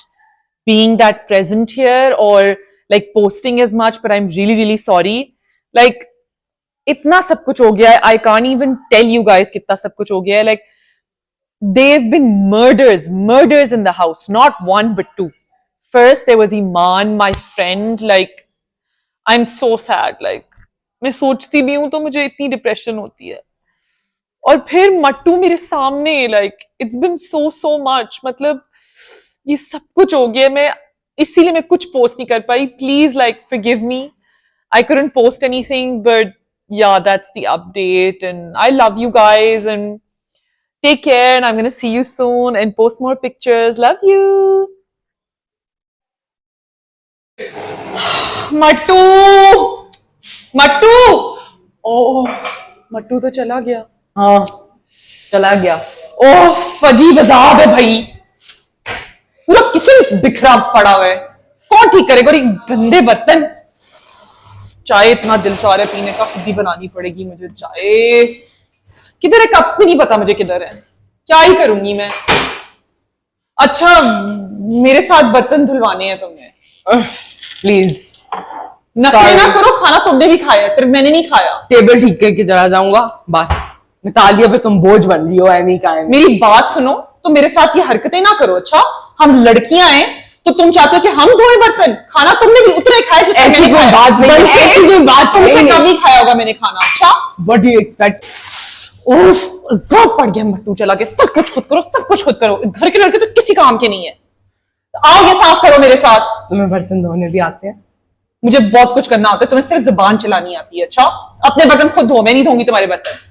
being that present here or like posting as much, but I'm really, really sorry. Like, itna sab kuch ho gaya hai. I can't even tell you guys kitna sab kuch ho gaya hai. Like, they've been murders in the house. Not one, but two. First, there was Iman, my friend. Like, I'm so sad. Like, मैं सोचती भी हूँ तो मुझे इतनी depression होती है. और फिर मट्टू मेरे सामने, like it's been so much. मतलब ये सब कुछ हो गया. मैं इसीलिए मैं कुछ पोस्ट नहीं कर पाई. Please like forgive me. I couldn't post anything, but yeah, that's the update. And I love you guys and take care. And I'm gonna see you soon and post more pictures. Love you. Mattu Mattu ओह मट्टू तो चला गया. हाँ चला गया. ओह अजीब अजाब है भाई. पूरा किचन बिखरा पड़ा हुआ है. कौन ठीक करेगा? और ये गंदे बर्तन. चाय इतना दिल चाह रहा है पीने का, खुद ही बनानी पड़ेगी मुझे चाय. किधर है कप्स भी नहीं पता मुझे किधर है. क्या ही करूंगी मैं. अच्छा मेरे साथ बर्तन धुलवाने हैं तुमने. प्लीज नखरे ना करो. खाना तुमने भी खाया है, सिर्फ मैंने नहीं खाया. टेबल ठीक करके चला जाऊंगा बस. नितालिया पे तुम बोझ बन रही हो. एमी का मेरी बात सुनो. तो मेरे साथ ये हरकतें ना करो. अच्छा हम लड़कियां हैं तो तुम चाहते हो कि हम धोए बर्तन. खाना तुमने भी उतना ही खाया जितना मैंने खाया. बात नहीं. ऐसी कोई बात तुमसे कम ही खाया होगा मैंने खाना. अच्छा व्हाट डू यू एक्सपेक्ट? उफ जोर पड़ गया. मट्टू चला के सब कुछ खुद करो, सब कुछ खुद करो. इस घर के लड़के तो किसी काम के नहीं है. आओ ये साफ करो मेरे साथ. तुम्हें बर्तन धोने भी आते हैं? मुझे बहुत कुछ करना होता है. तुम्हें सिर्फ जुबान चलानी आती है. अच्छा अपने बर्तन खुद धो. मैं नहीं धोंगी तुम्हारे बर्तन.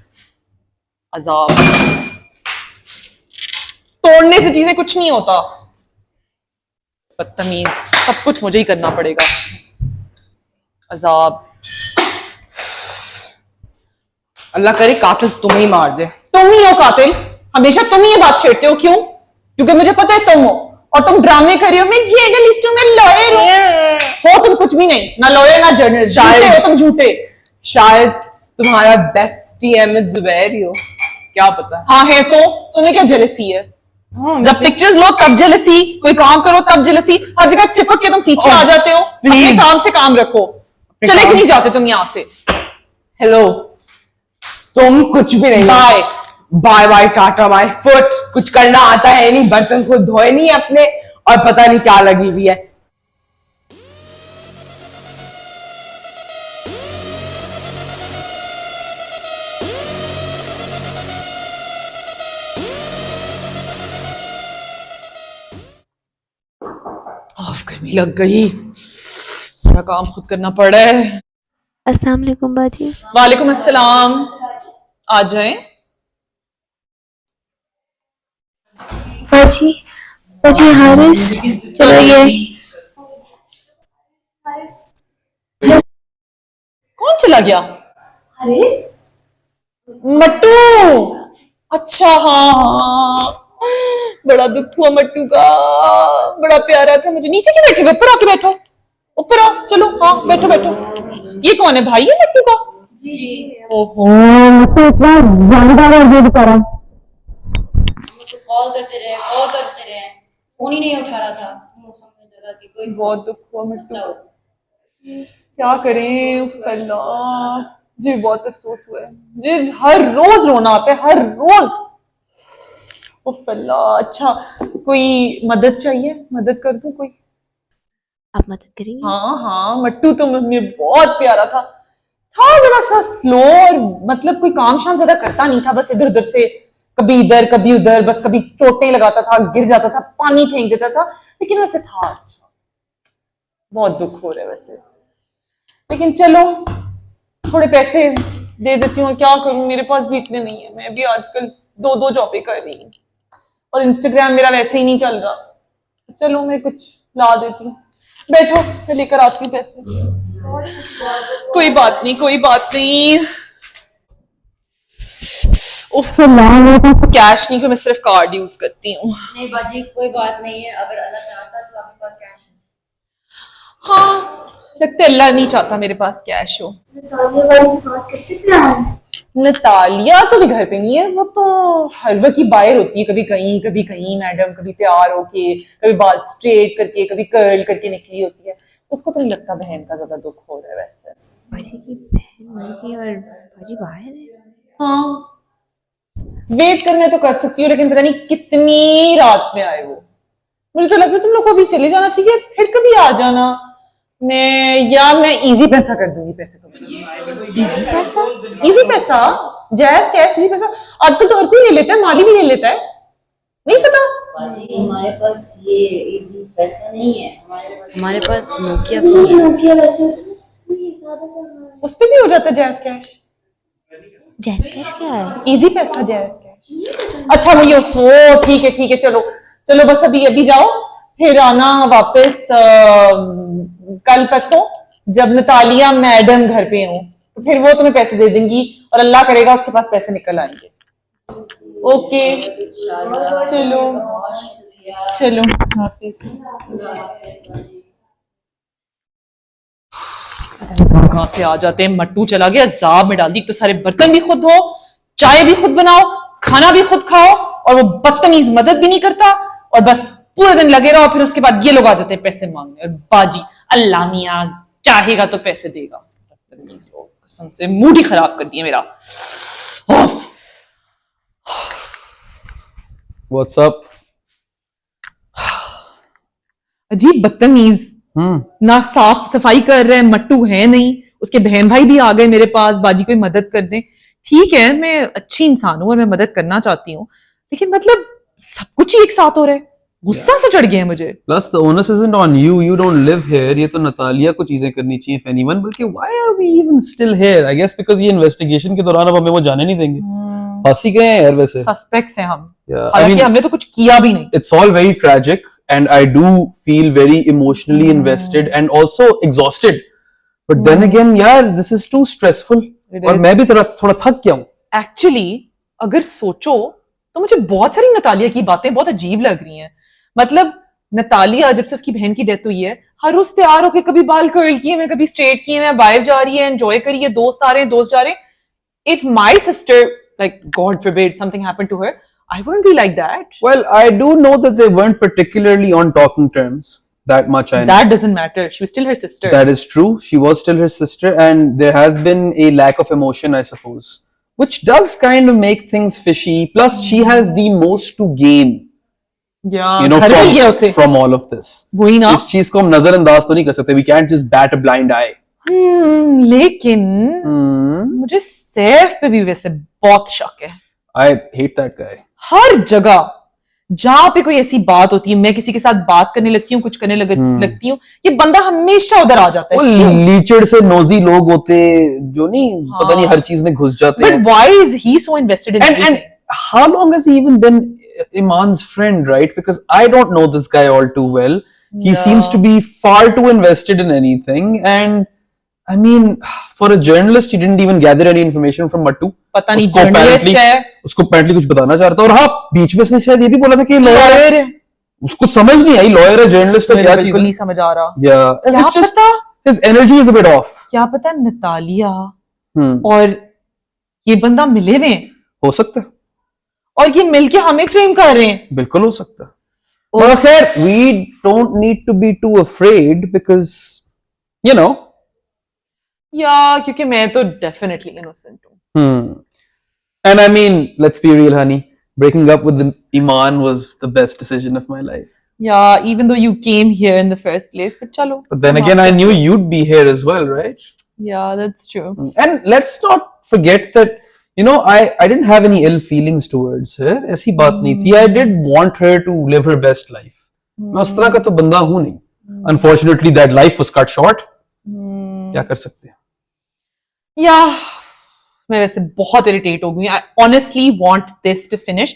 अजाब. तोड़ने से चीजें कुछ नहीं होता. बदतमीज. सब कुछ मुझे ही करना पड़ेगा. अजाब. अल्लाह करे कातिल तुम्हें ही मार दे. तुम ही हो कातिल. हमेशा तुम ही ये बात छेड़ते हो. क्यों? क्योंकि मुझे पता है तुम हो और तुम ड्रामे कर रही हो. मैं जर्नलिस्ट हूं, मैं लॉयर हूं. हो तुम कुछ भी नहीं. ना लॉयर ना जर्नलिस्ट. शायद हो तुम झूठे. शायद तुम्हारा बेस्टी अहमद जुबैर ही हो. क्या पता. हाँ है तो तुम्हें क्या जेलसी है? जब पिक्चर्स लो तब जेलसी, कोई काम करो तब जेलसी. हर जगह चिपक के तुम पीछे आ जाते हो. अपने काम से काम रखो. चले क्यों नहीं जाते तुम यहाँ से? हेलो तुम कुछ भी नहीं. बाय बाय बाय टाटा बाय फुट. कुछ करना आता है नहीं. बर्तन खुद धोए नहीं अपने और पता नहीं क्या लगी हुई है. गर्मी लग गई. सारा काम खुद करना पड़ रहा है. अस्सलाम वालेकुम बाजी. वालेकुम अस्सलाम. आ जाएं. बाजी बाजी हारिस चला गया. कौन चला गया? हारिस. मट्टू. अच्छा हाँ बड़ा दुख हुआ मट्टू का. बड़ा प्यारा था मुझे. नीचे क्यों बैठे? ऊपर आके बैठो. ऊपर आओ. चलो हाँ बैठो बैठो. ये कौन है? भाई है मट्टू का? जी. ओहो कॉल करते रहे फोन ही नहीं उठा रहा था. कोई बहुत दुख हुआ मट्टू. क्या करें. अल्लाह जी बहुत अफसोस हुआ है. मुझे हर रोज रोना आता है. हर रोज. अल्लाह. अच्छा कोई मदद चाहिए? मदद कर दूं कोई? आप मदद करेंगे? हाँ हाँ मट्टू तो मुझे बहुत प्यारा था. जरा सा स्लो और मतलब कोई काम शाम ज्यादा करता नहीं था. बस इधर उधर से कभी इधर कभी उधर. बस कभी चोटें लगाता था, गिर जाता था, पानी फेंक देता था. लेकिन वैसे था अच्छा. बहुत दुख हो रहा है वैसे. लेकिन चलो थोड़े पैसे दे देती हूँ. क्या करूं मेरे पास भी इतने नहीं है. मैं भी आजकल 2 जॉबें कर रही हूँ और इंस्टाग्राम मेरा वैसे ही नहीं चल रहा. चलो मैं कुछ ला देती हूँ. बैठो मैं लेकर आती हूँ पैसे. कोई बात नहीं कोई बात नहीं. कैश नहीं, मैं सिर्फ कार्ड यूज करती हूँ. नहीं बाजी कोई बात नहीं है. अगर अल्लाह चाहता तो आपके पास कैश हो. हाँ लगता है अल्लाह नहीं चाहता मेरे पास कैश हो. कैसे प्लान? नतालिया तो भी घर पे नहीं है, वो तो हर वक्त की बाहर होती है, कभी कहीं मैडम, कभी तैयार होके, कभी बाल स्ट्रेट करके, कभी कर्ल करके निकली होती है। उसको तो नहीं लगता बहन का ज्यादा दुख हो रहा है वैसे। बाजी की बहन मर गई और बाजी बाहर है। हाँ, वेट करना तो कर सकती हूँ, लेकिन पता नहीं कितनी रात में आए वो। मुझे तो लगता है तुम लोग को अभी चले जाना चाहिए, फिर कभी आ जाना। मैं इजी पैसा कर दूंगी, पैसे तो इजी पैसा जैस कैश इजी पैसा आजकल तो हर कोई ले लेता है, माली भी ले लेता है, नहीं पता? हमारे पास ये इजी पैसा नहीं है, हमारे पास नोकिया फोन है। नोकिया वैसे उस पे भी हो जाता है जैस कैश। जैस कैश क्या है? इजी पैसा जैस कैश। अच्छा भैया सो ठीक है, चलो बस अभी जाओ, फिर आना वापस कल परसों जब नतालिया मैडम घर पे हो, तो फिर वो तुम्हें पैसे दे देंगी और अल्लाह करेगा उसके पास पैसे निकल आएंगे। ओके चलो हाफिज। कहाँ से आ जाते हैं, मट्टू चला गया, जाब में डाल दी। तो सारे बर्तन भी खुद धो, चाय भी खुद बनाओ, खाना भी खुद खाओ, और वो बदतमीज मदद भी नहीं करता, और बस पूरे दिन लगे रहो। फिर उसके बाद ये लोग आ जाते हैं पैसे मांगने, और बाजी अल्लाह मियां चाहेगा तो पैसे देगा। बदतमीज लोग, कसम से मूड ही खराब कर दिया मेरा। What's up? अजीब बदतमीज, ना साफ सफाई कर रहे हैं, मट्टू है नहीं, उसके बहन भाई भी आ गए मेरे पास, बाजी कोई मदद कर दें। ठीक है, मैं अच्छी इंसान हूं और मैं मदद करना चाहती हूँ, लेकिन मतलब सब कुछ ही एक साथ हो रहा है, गुस्सा से चढ़ गया है मुझे। Plus the onus isn't on you. You don't live here. ये तो नतालिया को चीजें करनी चाहिए if anyone. बल्कि why are we even still here? I guess because ये इन्वेस्टिगेशन के दौरान अब हमें वो जाने नहीं देंगे। फंसी गए हैं यार वैसे। सस्पेक्ट्स हैं हम। Yeah, हालांकि हमने तो कुछ किया भी नहीं। It's all very tragic and I do feel very emotionally invested and also exhausted. But then again, यार this is too stressful. और मैं भी थोड़ा थक गया हूँ। Actually, अगर सोचो तो मुझे बहुत सारी नतालिया की बातें बहुत अजीब लग रही हैं। मतलब नतालिया जब से उसकी बहन की डेथ हुई है, हर रोज तैयार होकर कभी बाल कर्ल किए हुए, कभी स्ट्रेट किए हुए, बाहर जा रही है, एंजॉय करी है, दोस्त आ रहे हैं, दोस्त जा रहे हैं। If my sister, like God forbid, something happened to her, I wouldn't be like that. Well, I do know that they weren't particularly on talking terms. That much I know. That doesn't matter. She was still her sister. That is true. She was still her sister, and there has been a lack of emotion, I suppose, which does kind of make things fishy. Plus, she has the most to gain. Yeah, you know, from all of this. वही ना। इस चीज को हम नजरअंदाज तो नहीं कर सकते. We can't just bat a blind eye. लेकिन मुझे सैफ पे भी वैसे बहुत शक है। I hate that guy. हर जगह जहां पे कोई ऐसी बात होती है, मैं किसी के साथ बात करने लगती हूँ, कुछ करने लगती हूँ, ये बंदा हमेशा उधर आ जाता है। वो लीचड़ से नोजी लोग होते जो नहीं पता नहीं हर चीज में घुस जाते हैं। But why is he so invested in everything? And how long has he even been Iman's friend, right? Because I don't know this guy all too well. He seems to be far too invested in anything, and I mean, for a journalist, he didn't even gather any information from Mattu. पता नहीं journalist है, उसको apparently कुछ बताना चाह रहा था। और हाँ, बीच में उसने शायद ये भी बोला था कि लॉयर है। उसको समझ नहीं आई लॉयर है जर्नलिस्ट है क्या चीज है, नहीं समझ आ रहा। Yeah, क्या पता? His energy is a bit off. क्या पता नतालिया और ये बंदा मिले हुए हैं। हो सकता है। और ये मिलके हमें फ्रेम कर रहे हैं। बिल्कुल हो सकता है। और खैर, we don't need to be too afraid because, you know. क्योंकि मैं तो definitely innocent हूँ। And I mean, let's be real, honey. Breaking up with Iman was the best decision of my life. Yeah, even though you came here in the first place, but chalo. But then again, I knew you'd be here as well, right? Yeah, that's true. And let's not forget that, you know, I didn't have any ill feelings towards her. ऐसी बात नहीं थी. I did want her to live her best life. मैं उस तरह का तो बंदा हूँ नहीं. Unfortunately, that life was cut short. क्या कर सकते हैं? मैं वैसे बहुत इरिटेट हो गई। I honestly want this to finish.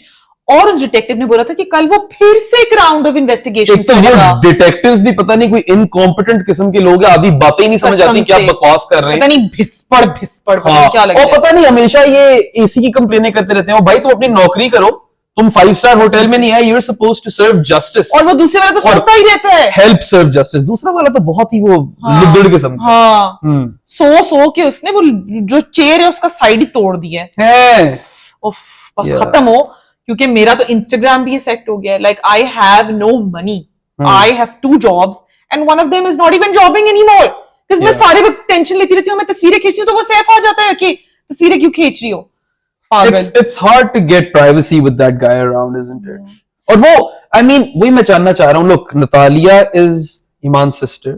और उस डिटेक्टिव ने बोला था कि कल वो फिर से एक राउंड ऑफ इन्वेस्टिगेशन करेगा। डिटेक्टिव्स भी पता नहीं कोई इनकॉम्पिटेंट किस्म के लोग हैं, आधी बातें ही नहीं समझ आती क्या बकवास कर रहे हैं। पता नहीं भिस्पड़ क्या लग रहा है। और पता नहीं हमेशा ये एसी की कंप्लेनें करते रहते हैं। भाई तुम अपनी नौकरी करो, तुम 5 स्टार होटल में नहीं है, you're supposed to serve justice. और वो दूसरे वाला तो सोता ही रहता है। Help serve justice. दूसरा वाला तो बहुत ही वो लुद्दड़ किस्म का। हाँ। सो के उसने वो जो चेयर है उसका साइड ही तोड़ दिया है। उफ, बस खत्म हो, क्योंकि मेरा तो इंस्टाग्राम भी इफेक्ट हो गया है। Like I have no money, I have 2 jobs and one of them is not even jobbing anymore, because मैं सारे वक्त टेंशन लेती रहती हूँ, मैं तस्वीरें खींच रही हूँ तो वो सेफ आ जाता है कि तस्वीरें क्यों खींच रही हो। It's hard to get privacy with that guy around, isn't it? और वो, I mean, वही मैं जानना चाह रहा हूँ। Look, Natalia is Iman's sister.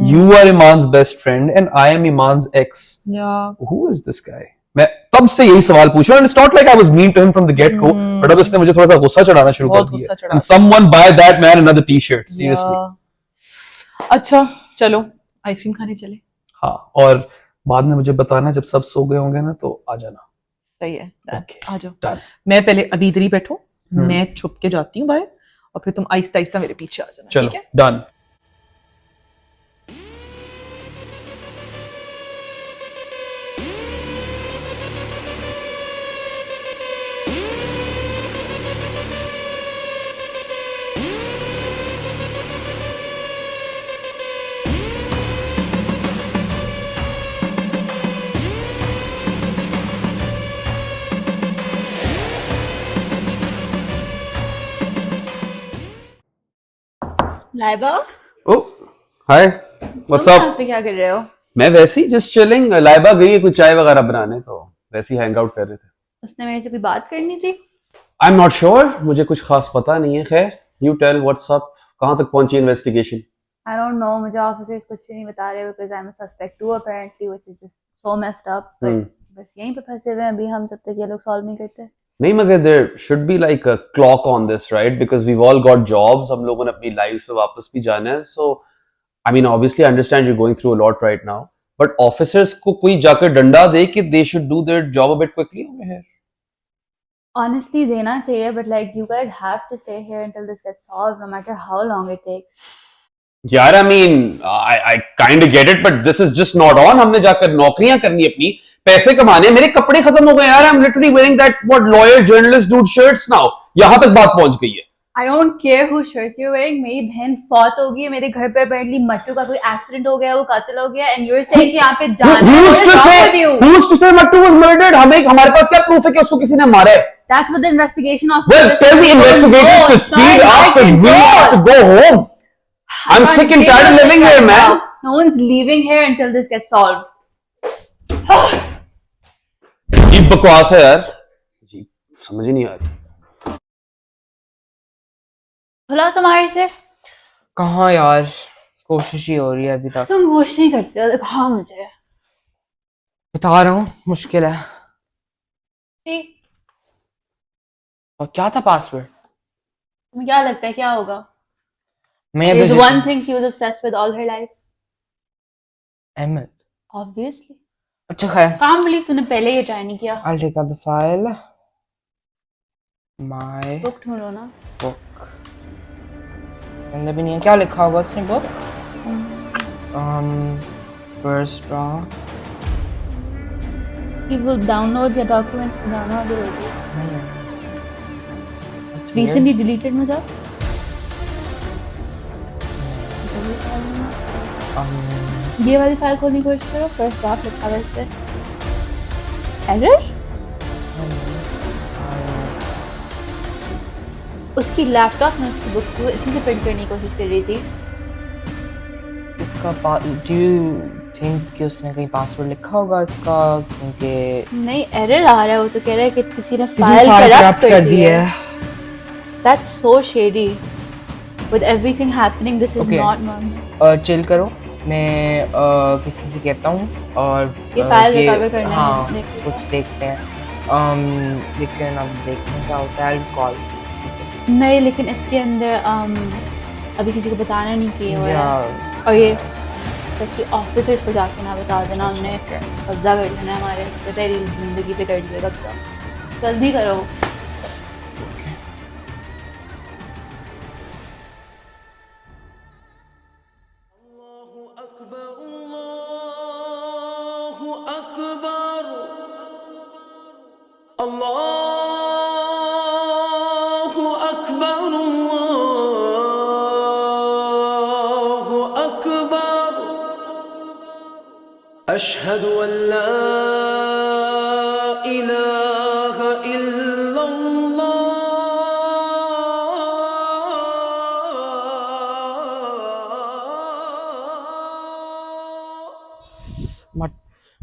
You are Iman's best friend, and I am Iman's ex. Yeah. Who is this guy? मैं तब से यही सवाल पूछ रहा हूँ, and it's not like I was mean to him from the get go, but अब इसने मुझे थोड़ा सा गुस्सा चढ़ाना शुरू कर दिया। And someone buy that man another T-shirt, seriously. अच्छा, चलो आइसक्रीम खाने चले। हाँ, और बाद में मुझे बताना जब सब सो गए होंगे ना, तो आ जाना। सही है, आ जाओ। मैं पहले अभी इधर ही बैठो, मैं छुप के जाती हूँ बाहर, और फिर तुम आहिस्ता आहिस्ता मेरे पीछे आ जाना। चलो, ठीक है? डन। लाइबा, ओ हाय, व्हाट्स अप? यहाँ पे क्या कर रहे हो? मैं वैसे ही जस्ट चिलिंग। लाइबा गई है कुछ चाय वगैरह बनाने, तो वैसे ही हैंग आउट कर रहे थे। उसने मेरे से कोई बात करनी थी? आई एम नॉट श्योर, मुझे कुछ खास पता नहीं है। खैर, यू टेल व्हाट्स अप, कहां तक पहुंची इन्वेस्टिगेशन? I don't know, मुझे ऑफिसर्स कुछ नहीं बता रहे because I'm a suspect too apparently, which is just so messed up. But बस यहीं पे फंसे हुए हैं अभी हम, जब तक ये लोग सॉल्व नहीं करते। नहीं, मगर there should be like a clock on this, right? Because we all got jobs, हम लोगों ने अपनी लाइव्स पे वापस भी जाना है। So I mean obviously I understand you going through a lot right now, but officers को कोई जाकर डंडा दे कि they should do their job a bit quickly over here. Honestly देना चाहिए, but like you guys have to stay here until this gets solved, no matter how long it takes. यार, I mean I kind of get it, but this is just not on. हमने जाकर नौकरियां करनी, अपनी पैसे कमाने। मेरे कपड़े खत्म हो गए यार, I am literally wearing that what lawyer journalist dude shirts now. यहां तक बात पहुंच गई है। I don't care who shirt you're wearing. मेरी बहन फौत हो गई है, मेरे घर पे apparently मट्टू का कोई एक्सीडेंट हो गया, वो कत्ल हो गया, and you're saying कि यहाँ पे जाना है। Who's to say Mattu was murdered? हमारे पास क्या प्रूफ है कि उसको किसी ने मारा है? That's what the investigation of. Well, tell the investigators to speed up because we have to go home. I'm sick and tired of living here, man. No one's leaving here until this gets solved. अजीब बकवास है यार, अजीब, समझ ही नहीं आ रही। भला तुम्हारे से कहाँ यार, कोशिश ही हो रही है अभी तक। तुम कोशिश नहीं करते हो, दिखाओ मुझे। बता रहा हूँ, मुश्किल है। और क्या था पासवर्ड? तुम्हें क्या लगता है क्या होगा? मैं There's one thing she was obsessed with all her life. Ahmed. Obviously. अच्छा खैर। Can't believe तूने पहले ये ट्राई नहीं किया। I'll take out the file. My book ढूंढो ना। book. अंदर भी नहीं है, क्या लिखा होगा उसने book? First draw. He will download your documents for download होगी। Recently deleted में जाओ। ये वाली फाइल खोलने की कोशिश करो, फर्स्ट ड्राफ्ट लिखा हुआ है इस पे। एरर? उसकी लैपटॉप में उसकी बुक को अच्छे से प्रिंट करने की कोशिश कर रही थी। इसका do you think कि उसने कहीं पासवर्ड लिखा होगा इसका? क्योंकि नहीं, एरर आ रहा है, वो तो कह रहा है कि किसी ने फाइल करप्ट कर दी है। That's so shady. With everything happening, this is not normal. Chill करो, मैं किसी से कहता हूँ और ये फाइल रिकवर करना है। हाँ, कुछ देखते हैं। लेकिन अब देखते हैं क्या होता है। कॉल नहीं, लेकिन इसके अंदर अभी किसी को बताना नहीं किया हुआ है, और ये स्पेशली ऑफिसर्स को जाके ना बता देना, हमने कब्जा कर लेना है हमारे इस पे, तेरी जिंदगी पे कर लिया कब्जा। जल्दी करो। Allah अशहदु अल्ला इलाहा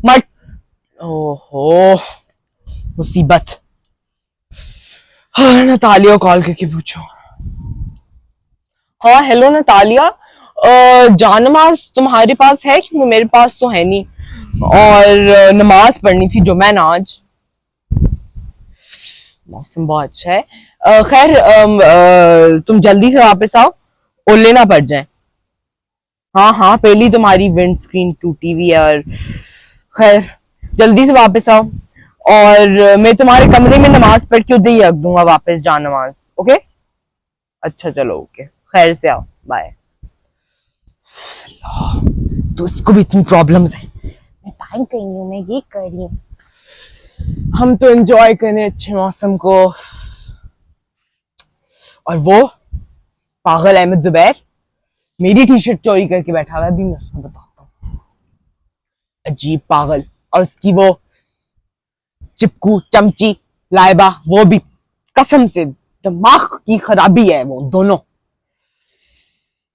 मत ओहो मुसीबत। हाँ नतालिया कॉल करके पूछो। हाँ हेलो नतालिया, जानमाज तुम्हारे पास है? क्योंकि मेरे पास तो है नहीं, और नमाज पढ़नी थी जुम्मे ना आज। मौसम बहुत अच्छा है। खैर तुम जल्दी से वापस आओ, ओले ना पड़ जाए। हाँ हाँ पहली तुम्हारी विंड स्क्रीन टूटी हुई है। और खैर जल्दी से वापस आओ, और मैं तुम्हारे कमरे में नमाज पढ़ के उधर ही रख दूंगा वापस जा नमाज। ओके अच्छा चलो ओके, खैर से आओ, बाय। तो इसको भी इतनी प्रॉब्लम्स है। मैं पाइन कर रही हूँ, मैं ये कर रही हूँ। हम तो एंजॉय करें अच्छे मौसम को। और वो पागल अहमद जुबैर मेरी टी शर्ट चोरी करके बैठा हुआ है, अभी मैं उसको बताता हूँ। अजीब पागल। और उसकी वो चिपकू चमची लाइबा, वो भी कसम से दिमाग की खराबी है। वो दोनों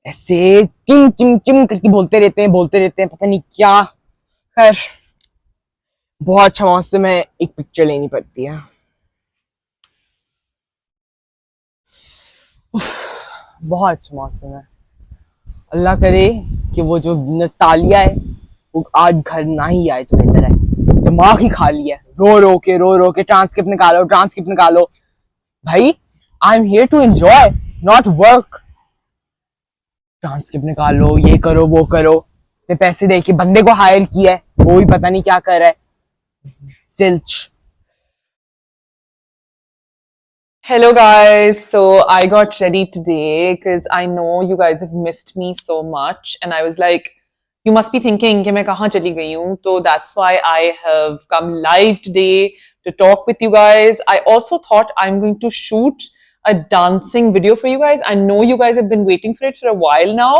ऐसे चिम चिम चिम करके बोलते रहते हैं पता नहीं क्या। खैर बहुत अच्छा मौसम है, एक पिक्चर लेनी पड़ती है। बहुत अच्छा मौसम है। अल्लाह करे कि वो जो नतालिया है वो आज घर ना ही आए तुम्हें तरह। दिमाग ही खा लिया है, रो रो के ट्रांसक्रिप्ट निकालो। भाई I am here to enjoy not work. Transcript निकालो, ये करो वो करो। ते पैसे दे के बंदे को हायर किया है, वो भी पता नहीं क्या कर रहा है। सिल्च। Hello guys, so I got ready today because I know you guys have missed me so much and I was like, you must be thinking कि मैं कहाँ चली गई हूँ, so that's why I have come live today to talk with you guys. I also thought I'm going to shoot a dancing video for you guys. I know you guys have been waiting for it for a while now,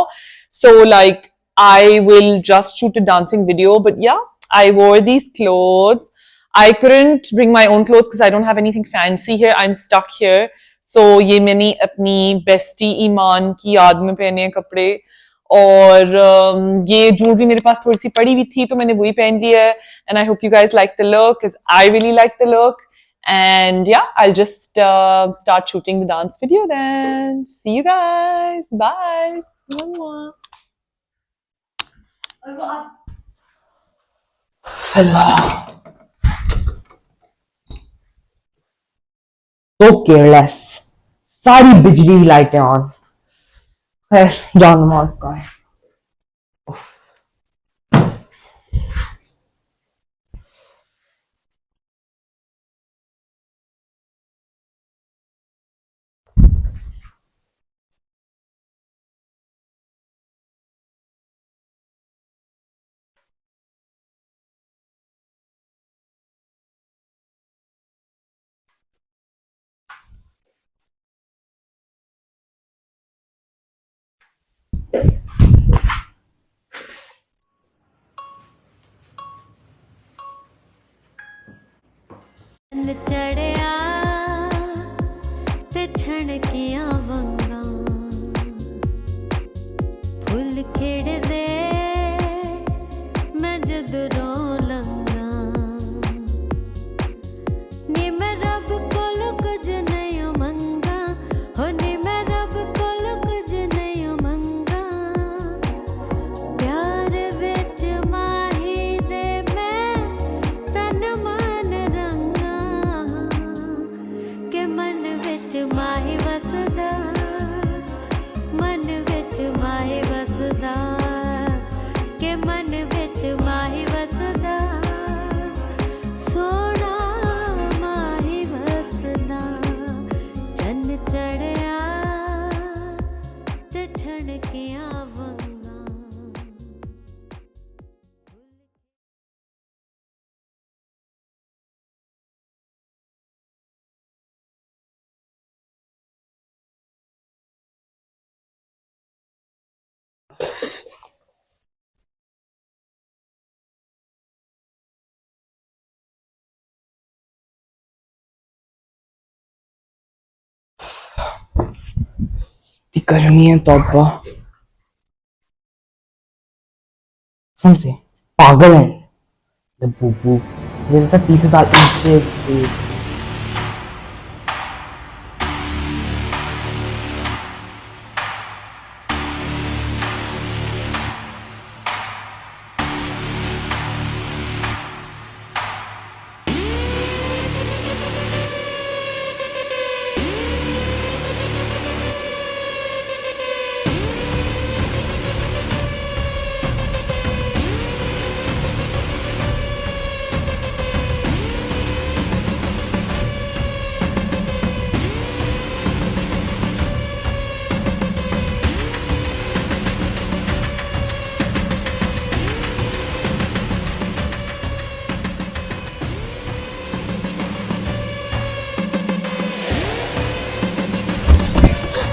so like I will just shoot a dancing video, but yeah, I wore these clothes. I couldn't bring my own clothes because I don't have anything fancy here. I'm stuck here. So ये मैंने अपनी bestie ईमान की याद में पहने हैं कपड़े, और ये ज्वेलरी मेरे पास थोड़ी सी पड़ी हुई थी तो मैंने वही पहन ली है। And I hope you guys like the look because I really like the look. And yeah, I'll just start shooting the dance video then. See you guys. Bye. तो केयरलेस, सारी बिजली लाइटें ऑन। खैर जान नमाज का है। चढ़िया ते छणकियां वंगा फुल खिड़दे मैं जद रो लंगा नी मैं रब कोल कुछ नहीं मंगा हो नी मैं रब कोल कुछ नहीं मंगा प्यार विच माही दे मैं तन मन रंगा के मन विच माही वसदा मन विच माही वसदा के मन विच माही वसदा गर्मी है तौबा समझे पागल है बुबू मेरे तो 30 साल नीचे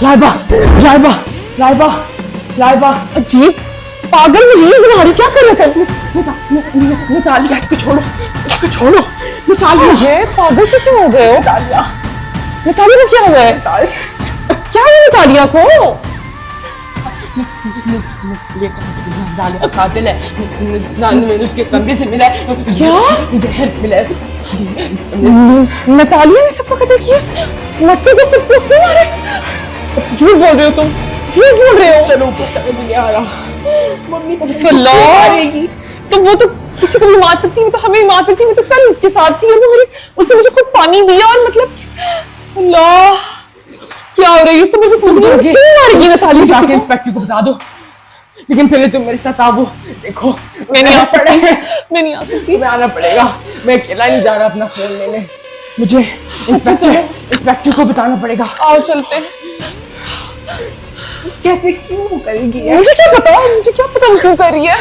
लाइबा लाइबा लाइबा लाइबा अजीब पागल में यही बना रही क्या कर रहे थे नितालिया इसको छोड़ो नितालिया ये पागल से क्यों हो गए हो नितालिया को क्या हुआ है क्या हुआ नितालिया को नितालिया कातिल है मैंने उसके कमरे से मिला है क्या जहर मिला है नितालिया ने सबको कत्ल किया मट्टू को सबको उसने मारे झूठ बोल रहे हो तुम झूठ बोल रहे हो चलो समझ नहीं आ रहा मम्मी को मारेगी तो वो तो किसी को भी मार सकती है तो हमें भी मार सकती है मैं तो कल उसके साथ थी और वो मेरी उसने मुझे खुद पानी दिया और मतलब अल्लाह क्या हो रहा है ये सब मुझे समझ नहीं क्यों मारेगी नताली जाके इंस्पेक्टर को बता दो लेकिन पहले तुम मेरे साथ आओ देखो मैं नहीं आ सकती मैं आना पड़ेगा मैं अकेला नहीं जा रहा अपना फोन लेने मुझे इंस्पेक्टर को बताना पड़ेगा आओ चलते हैं कैसे क्यों करेगी मुझे क्या पता वो क्यों कर रही है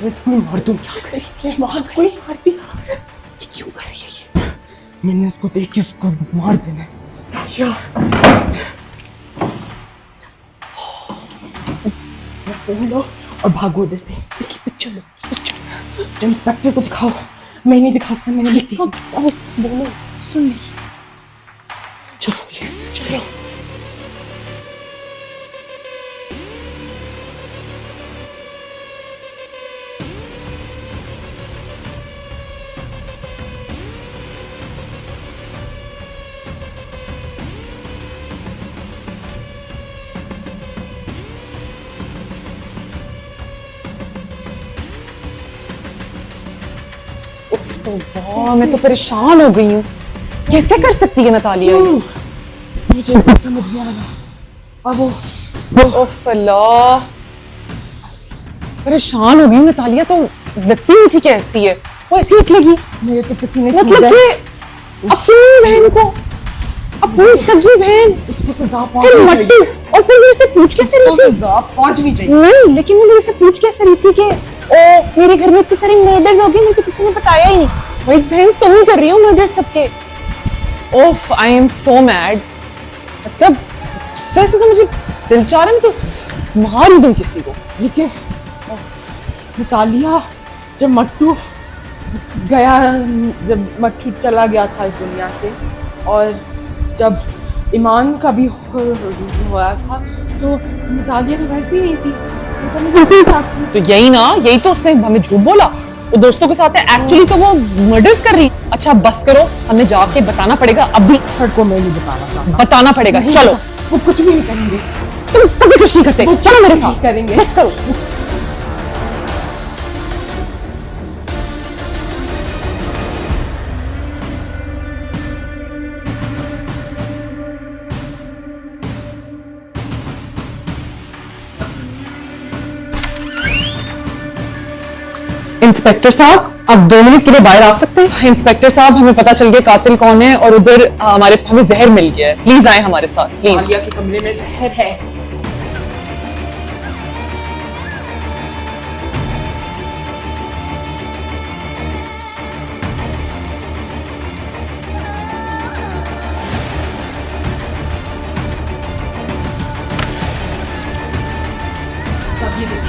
इसको मार दूं क्या कर रही मार दिया ये क्यों कर रही है ये मैंने उसको देख के उसको मार देना फोन लो और भागो उधर से इसकी पिक्चर जब इंस्पेक्टर को दिखाओ मैं नहीं दिखा सकता मैंने लिखी बोलो सुन ली चलो तो मैं तो परेशान हो गई हूँ कैसे कर सकती है नतालिया मुझे समझ नहीं आ रहा अब अल्लाह परेशान हो गई हूँ नतालिया तो लगती नहीं थी कैसी है वो ऐसी निकलेगी मेरे तो पसीने मतलब कि अपनी बहन को अपनी सगी बहन उसको सजा पहुंचनी चाहिए और फिर मेरे से पूछ कैसे रही थी सजा पहुंचनी चाहिए नहीं लेकिन वो मेरे से पूछ कैसे रही थी कि ओ मेरे घर में इतने सारे मर्डर्स हो गए मुझे किसी ने बताया ही नहीं भाई बहन तुम ही कर रही हो मर्डर सबके ओफ आई एम सो मैड मतलब गुस्से से तो मुझे दिल चाह रहा है मैं तो मार ही दूं किसी को लेकिन नतालिया जब मट्टू चला गया था इस दुनिया से और जब ईमान का भी हुआ था तो नतालिया तो घर भी नहीं थी तो यही तो उसने हमें झूठ बोला वो दोस्तों के साथ है एक्चुअली तो वो मर्डर्स कर रही अच्छा बस करो हमें जाके बताना पड़ेगा अभी को मैं नहीं बताना पड़ेगा चलो वो कुछ भी नहीं करेंगे तुम कभी कुछ नहीं करते चलो मेरे साथ करेंगे बस करो इंस्पेक्टर साहब, आप 2 मिनट के लिए बाहर आ सकते हैं? इंस्पेक्टर साहब, हमें पता चल गया कातिल कौन है और उधर हमें जहर मिल गया है। प्लीज आए हमारे साथ, प्लीज। आलिया के कमरे में जहर है।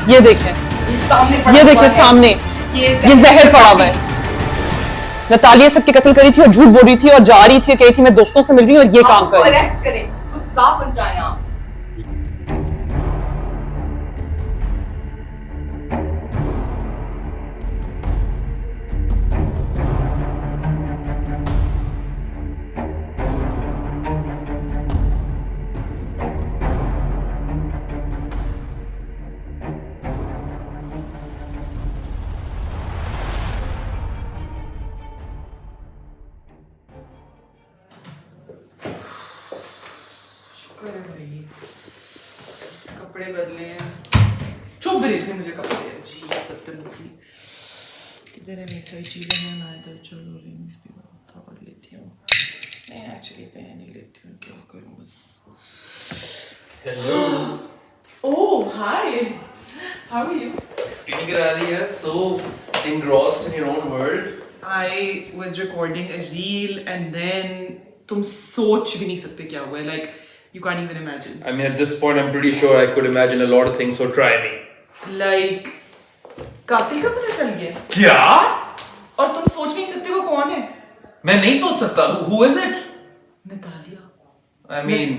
ये देखें, ये देखिए सामने, ये जहर पड़ा हुआ है। नतालिया सबके कत्ल करी थी और झूठ बोल रही थी और जा रही थी, कह रही थी मैं दोस्तों से मिल रही हूँ और ये काम कर रही अरेस्ट करें, उसको साफ बन जाए आप। कपड़े बदले हैं, चुभ रहे थे मुझे कपड़े। जी बदतमीजी, किधर है मेरी सारी चीजें? हैं ना इधर। चलो रिंग्स भी उतार लेती हूँ। मैं एक्चुअली पहन ही लेती हूँ, क्या करूँ बस। Hello. Oh hi, how are you? Feeling rally है, so engrossed in your own world. I was recording a reel and then तुम सोच भी नहीं सकते क्या हुआ है, like you can't even imagine. I mean, at this point, I'm pretty sure I could imagine a lot of things. So try me. Like कातिल का पता चल गया क्या? और तुम सोच भी नहीं सकते वो कौन है? मैं नहीं सोच सकता. Who is it? Natalia. I mean,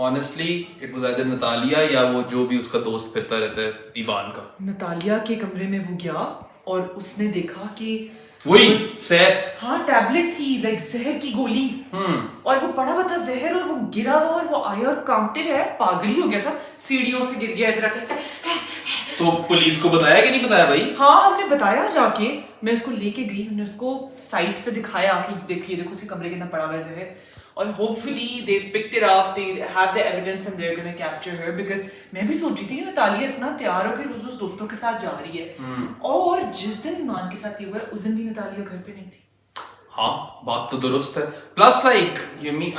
honestly, it was either Natalia या वो जो भी उसका दोस्त फिरता रहता है, ईवान का. नतालिया के कमरे में वो गया और उसने देखा कि वही सैफ. हाँ टैबलेट थी, लाइक जहर की गोली. और वो पड़ा हुआ था जहर और वो गिरा हुआ और वो आया और कांपते रहे, पागल ही हो गया था, सीढ़ियों से गिर गया इधर आके. तो पुलिस को बताया कि नहीं बताया भाई? हाँ हमने बताया जाके, मैं उसको लेके गई, हमने उसको साइट पे दिखाया कि देखिए देखो उसके कमरे के अंदर पड़ा हुआ है जहर. और hopefully they picked it up, they have the evidence and they are gonna capture her. Because मैं भी सोच रही थी कि नतालिया इतना तैयार होकर रोज रोज दोस्तों के साथ जा रही है, और जिस दिन ईमान के साथ ये हुआ उस दिन भी नतालिया घर पे नहीं थी. हाँ बात तो दुरुस्त है. Plus like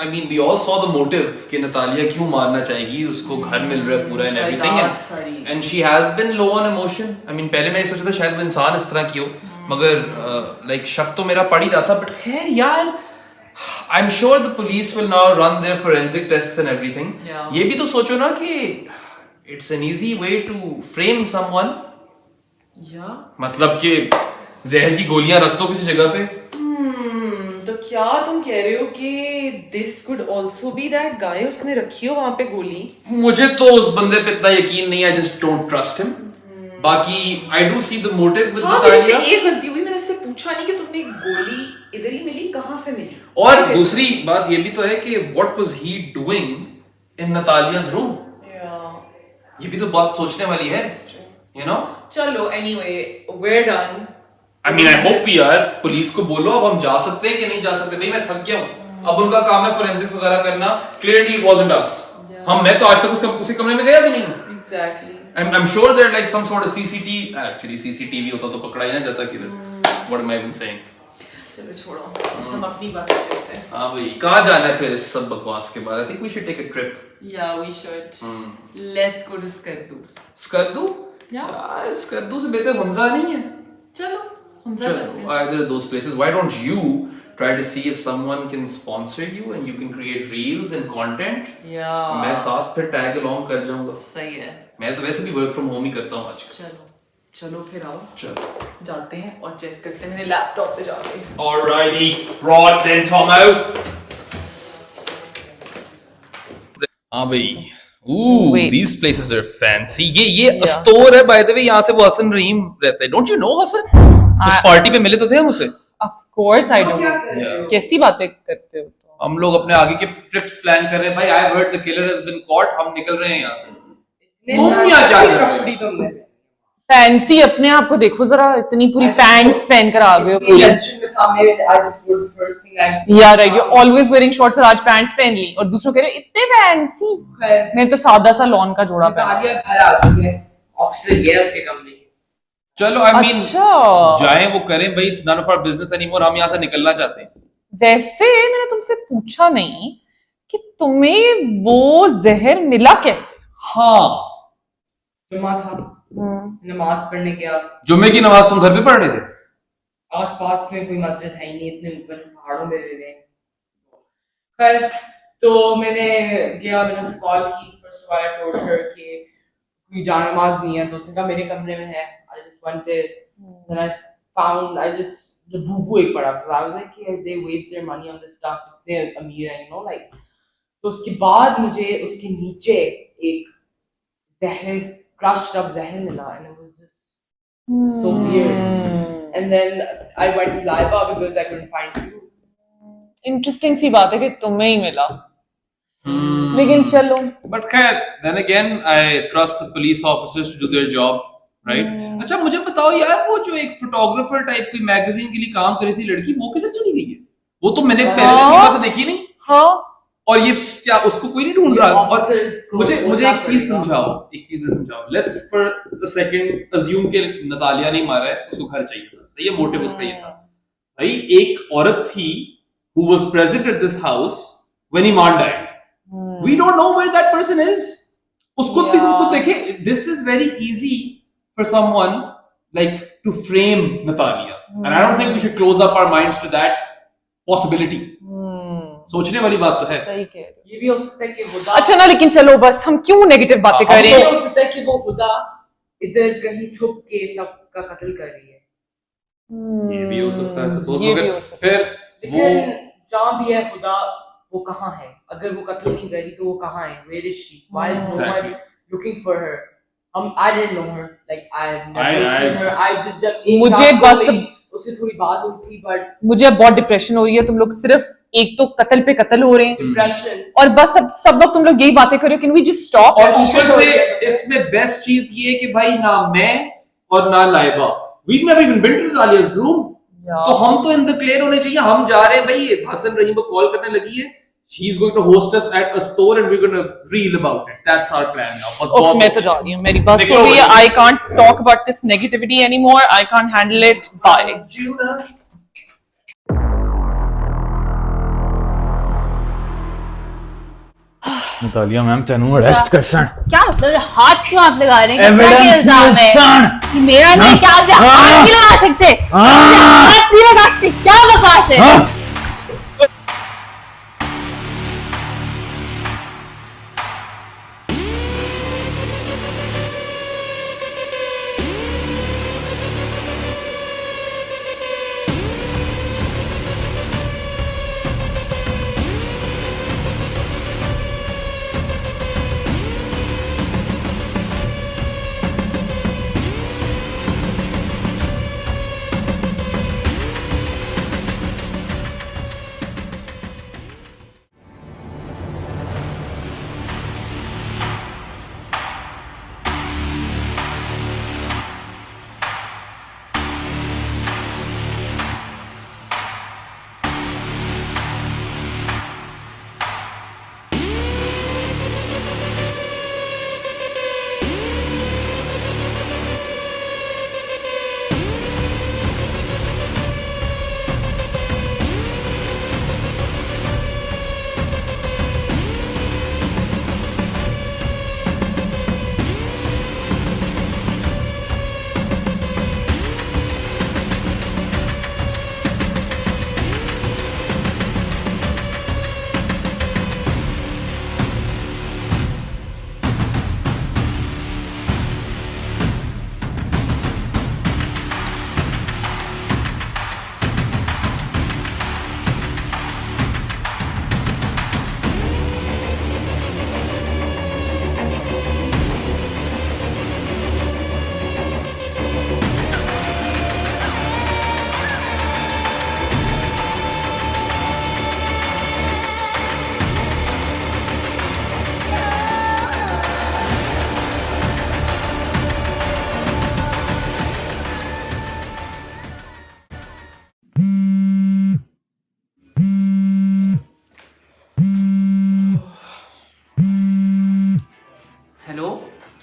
I mean we all saw the motive कि नतालिया क्यों मारना चाहेगी, उसको घर मिल रहा है पूरा and everything, and she has been low on emotion. I mean पहले मैंने सोचा था शायद वो इंसान इस तरह की हो, मगर लाइक शक तो मेरा पड़ ही रहा था. बट खैर यार, I'm sure the police will now run their forensic tests and everything. ये भी तो सोचो ना कि it's an easy way to frame someone. मतलब कि जहर की गोलियां रख दो किसी जगह पे. तो क्या तुम कह रहे हो कि this could also be that guy, उसने रखी हो वहां पे गोली? मुझे तो उस बंदे पे इतना यकीन नहीं है. I just don't trust him. बाकी I do see the motive with हाँ, Natalia. ये गलती हुई, मैंने उससे पूछा नहीं कि तुमने गोली इधर ही मिली, कहाँ से मिली. और दूसरी बात ये भी तो है कि what was he doing in Natalia's room? ये भी तो बात सोचने वाली है, you know? चलो anyway, we're done. I mean, I hope we are. Police को बोलो अब हम जा सकते हैं कि नहीं जा सकते. भाई मैं थक गया हूँ. अब उनका काम है forensics वगैरह करना. Clearly it wasn't us. मैं तो आज तक उसी कमरे में गया भी नहीं. Exactly. I'm sure there like some sort of CCTV होता तो पकड़ा ही ना जाता किधर. What am I even saying? चलो छोड़ो, हम अपनी बात करते हैं. हाँ भाई, कहाँ जाना है फिर इस सब बकवास के बाद? I think we should take a trip. Yeah, we should. Let's go to Skardu. Skardu? Yeah. Skardu से बेहतर हमजा नहीं है. चलो हमजा चलते हैं. Either of those places. Why don't you try to see if someone can sponsor you and you can create reels and content? Yeah. मैं साथ फिर tag along कर जाऊँगा. सही है. मैं तो वैसे भी work from home ही करता हूँ आजकल. चलो फिर आओ. चलो. जाते हैं और चेक करते हैं मेरे लैपटॉप पे जाके. Alrighty, right then, Tomo. हाँ भाई. Ooh, these places are fancy. ये store है by the way. यहाँ से वो हसन रहीम रहता है. Don't you know Hasan? उस पार्टी पे मिले तो थे हम उसे. Of course I do. कैसी बातें करते हो तो? हम लोग अपने आगे के ट्रिप्स प्लान कर रहे हैं. भाई I heard the killer has been caught. हम निकल रहे हैं यहाँ से. तुम यहाँ क्या कर रहे हो? फैंसी अपने आप को देखो जरा, इतनी पूरी पैंट्स पहन कर आ गए हो पूरी. यार right, you always wearing shorts और आज पैंट्स पहन ली और दूसरों कह रहे इतने फैंसी. मैं तो सादा सा लॉन का जोड़ा पहना. ऑफिसर गया उसके कमरे. चलो आई मीन अच्छा। जाएं वो करें भाई, it's none of our business anymore, हम यहाँ से निकलना चाहते हैं। वैसे मैंने तुमसे पूछा नहीं कि तुम्हें वो जहर मिला कैसे। हाँ जुम्मा था, नमाज पढ़ने गया। जुम्मे की नमाज तुम घर पे पढ़ रहे थे? आस पास में कोई मस्जिद है ही नहीं, इतने ऊपर पहाड़ों में रह रहे। खैर तो मैंने गया, मैंने उसे कॉल की। First of all I told her कि कोई जान नमाज नहीं है, तो उसने कहा मेरे कमरे में है। I just wanted, then I found, I just the boo एक पड़ा, so I was like yeah, they waste their money on this stuff, they अमीर हैं, you know, like। तो उसके बाद मुझे उसके नीचे एक जहर, crushed up जहर मिला, and it was just so weird। And then I went to Laiba because I couldn't find you। Interesting सी बात है कि तुम्हें ही मिला। लेकिन चलो, बट खैर then again I trust the police officers to do their job, right. अच्छा मुझे बताओ यार, वो जो एक फोटोग्राफर टाइप की मैगजीन के लिए काम कर रही थी लड़की, वो किधर चली गई है? वो तो मैंने पहले दिन के बाद से देखी नहीं। हाँ, और ये क्या उसको कोई नहीं ढूंढ रहा? और मुझे एक चीज समझाओ, let's for a second assume के नतालिया नहीं मारा है, उसको घर चाहिए था, सही है, मोटिव उसका ये था। भाई एक औरत थी who was present at this house when Iman died, we don't know where that person is। उसको भी तुमको देखे, this is very easy for someone like to frame Natalia, and I don't think we should close up our minds to that possibility। सोचने वाली बात तो है। सही कह रहे हो। ये भी हो सकता है कि खुदा, अच्छा ना, लेकिन चलो बस, हम क्यों नेगेटिव बातें कर रहे ये हैं? हो सकता है कि वो खुदा इधर कहीं छुप के सबका कत्ल कर रही है। ये भी हो सकता है, सपोज ये भी हो सकता है। फिर लेकिन जहाँ भी है खुदा, वो कहाँ है? अगर वो कत्ल नहीं करी तो वो कहाँ है? Where is she? Why is no one looking for her? I didn't know her, like I've never seen her। I just जब एक मुझे रात को बस गई, उससे थोड़ी बात हुई थी, बट मुझे बहुत डिप्रेशन हो रही है। तुम लोग सिर्फ एक तो कत्ल पे कत्ल हो रहे हैं, डिप्रेशन, और बस सब वक्त तुम लोग यही बातें कर रहे हो। Can we just stop? और ऊपर से इसमें बेस्ट चीज ये है कि भाई ना मैं और ना Laiba, we've never even been to Natalia's room। तो हम तो इन द क्लियर होने चाहिए। हम जा रहे हैं भाई, हसन रहीम को कॉल करने लगी है, she is going to host us at a store and we're going to reel about it। That's our plan now। बस बहुत मैं तो जा रही हूँ, मेरी बस हो गई है। I can't talk about this negativity anymore, I can't handle it, bye। Natalia ma'am तेनू अरेस्ट कर सन। क्या मतलब हाथ क्यों आप लगा रहे हैं? किस तरह के Evidence इल्जाम है? नुकसान। कि मेरा नहीं, क्या आप हाँ। हाथ नहीं लगा सकते? हाथ नहीं लगा सकते, क्या बकवास है?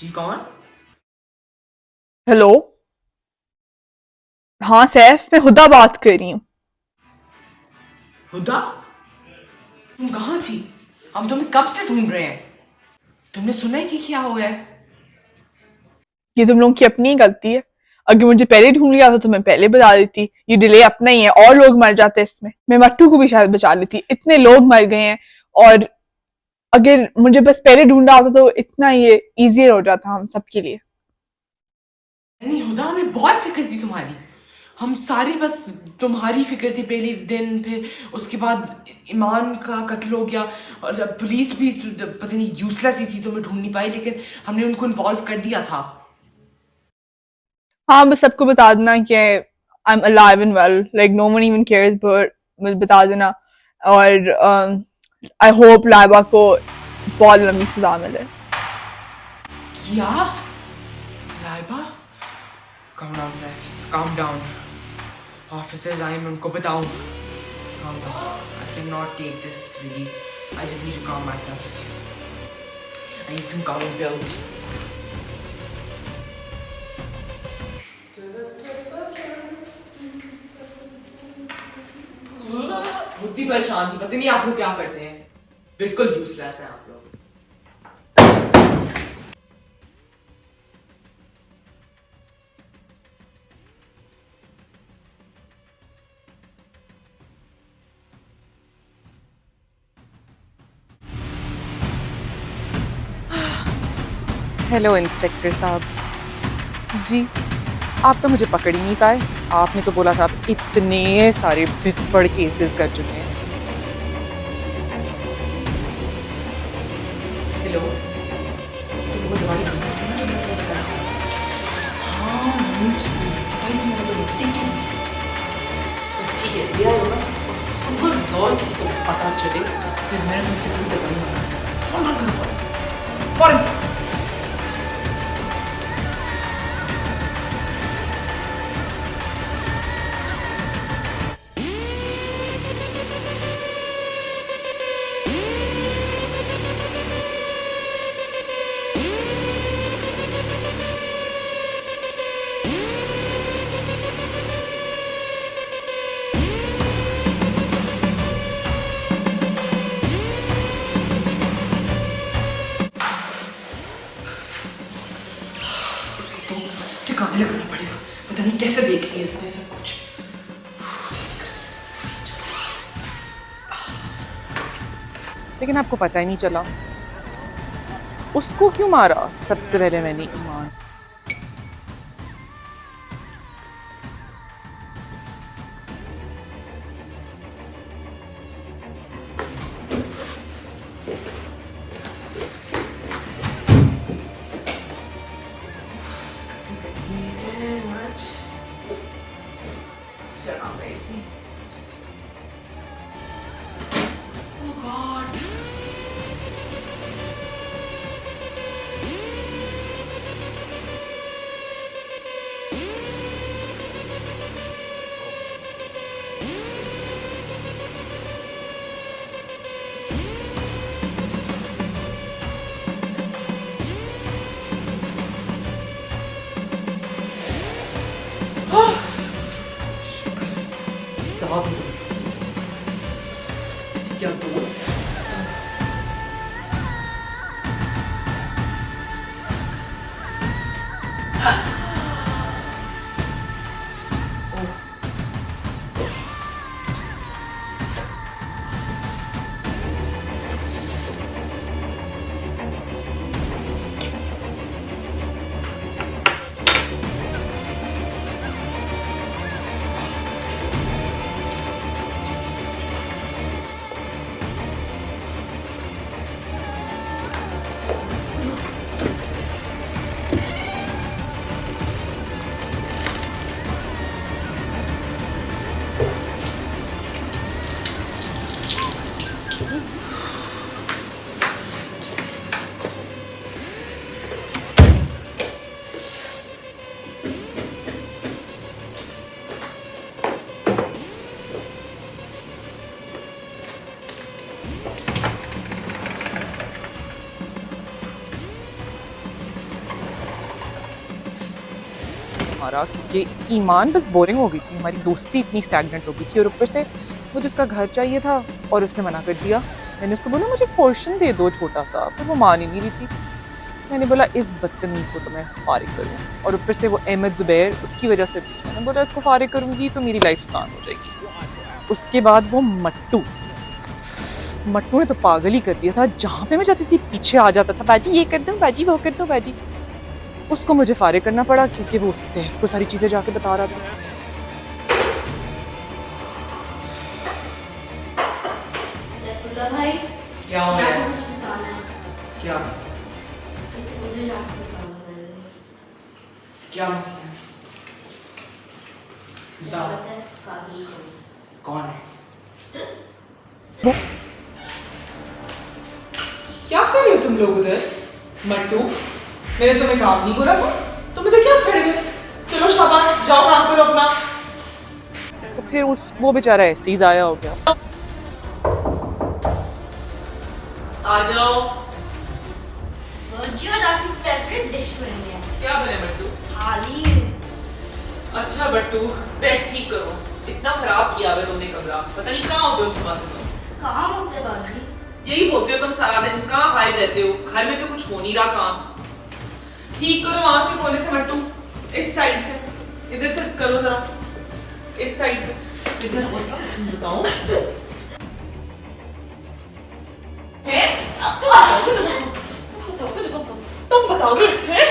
जी कौन? हेलो, हाँ सैफ, मैं हुदा बात कर रही हूँ। हुदा, तुम कहाँ थी? हम तुम्हें कब से ढूंढ रहे हैं। तुमने सुना है कि क्या हुआ है? ये तुम लोगों की अपनी ही गलती है। अगर मुझे पहले ढूंढ लिया था तो मैं पहले बता देती। ये डिले अपना ही है, और लोग मर जाते इसमें। मैं मट्टू को भी शायद बचा लेती। इतने लोग मर गए हैं, और अगर मुझे बस पहले ढूंढा होता तो इतना ये इजियर हो जाता हम सबके लिए। नहीं हुदा, हमें बहुत फिक्र थी तुम्हारी। हम सारे बस तुम्हारी फिक्र थी पहले दिन, फिर उसके बाद ईमान का कत्ल हो गया, और पुलिस भी पता नहीं यूजलेस ही थी, तुम्हें ढूंढ नहीं पाई, लेकिन हमने उनको इन्वॉल्व कर दिया था। हाँ, बस सबको बता देना कि I am alive and well, like no one even cares, but मुझे बता देना। और आई होप लाइबा को बहुत लंबी सजा मिले। क्या? Laiba? Calm down, Saif. Calm down. Officers, I am उनको बताऊं. Calm down. I cannot take this really. I just need to calm myself. I need some calming pills. बुद्धि परेशान थी, पता नहीं आप लोग क्या करते हैं। बिल्कुल यूजलेस हैं आप लोग। हेलो इंस्पेक्टर साहब जी, आप तो मुझे पकड़ ही नहीं पाए। आपने तो बोला था आप इतने सारे बिस्पड़ केसेस कर चुके हैं। हेलो, तुम वो दवाई हाँ बस ठीक है, ले आए हो ना। और किसी को पता चले फिर मैंने तुमसे कोई दवाई मांगा। फोन बंद करो, फौरन से। ठिकाने लगाना पड़ेगा, पता नहीं कैसे देख लिया इसने सब कुछ। लेकिन आपको पता ही नहीं चला उसको क्यों मारा। सबसे पहले मैंने ईमान। क्या दोस्त तुम्हारा, क्योंकि ईमान बस बोरिंग हो गई थी, हमारी दोस्ती इतनी स्टैग्नेंट हो गई थी, और ऊपर से मुझे उसका घर चाहिए था और उसने मना कर दिया। मैंने उसको बोला मुझे पोर्शन दे दो छोटा सा, पर वो मान ही नहीं रही थी। मैंने बोला इस बदतमीज़ को तो मैं फारिग करूँ, और ऊपर से वो अहमद ज़ुबैर, उसकी वजह से मैंने बोला इसको फारिग करूँगी तो मेरी लाइफ आसान हो जाएगी। उसके बाद वो मट्टू ने तो पागल ही कर दिया था, जहाँ पे मैं जाती थी पीछे आ जाता था, बाजी ये कर दूँ, बाजी वो कर दूँ, बाजी। उसको मुझे फारिग करना पड़ा क्योंकि वो सैफ को सारी चीज़ें जाके बता रहा था। सैफुल्लाह भाई, क्या हो रहा है? कुछ बताना है। क्या मुझे आपको बताना है। क्या मसला है? बताओ। काबिल कौन है? क्या कर रहे हो तुम लोग उधर? मट्टू, मैंने तुम्हें काम नहीं बोला था? तुम इधर क्या खड़े हुए? चलो शाबाश, जाओ काम करो अपना। तो फिर वो बेचारा ऐसे ही ज़ाया हो गया। आ जाओ। जी आज आपकी फेवरेट डिश बनी है। क्या बने मट्टू? थाली। अच्छा बट्टू, बेड ठीक करो। इतना खराब किया है तुमने कमरा, पता नहीं कहाँ होते हो सुबह से तुम। कहाँ होते बाजी? यही बोलते हो तुम सारा दिन, कहाँ गायब रहते हो? घर में तो कुछ हो नहीं रहा काम। ठीक करो वहां से, कोने से मट्टू, इस साइड से, इधर से करो जरा, इस साइड से, इधर बताओ। हैं? तुम बताओगे हैं?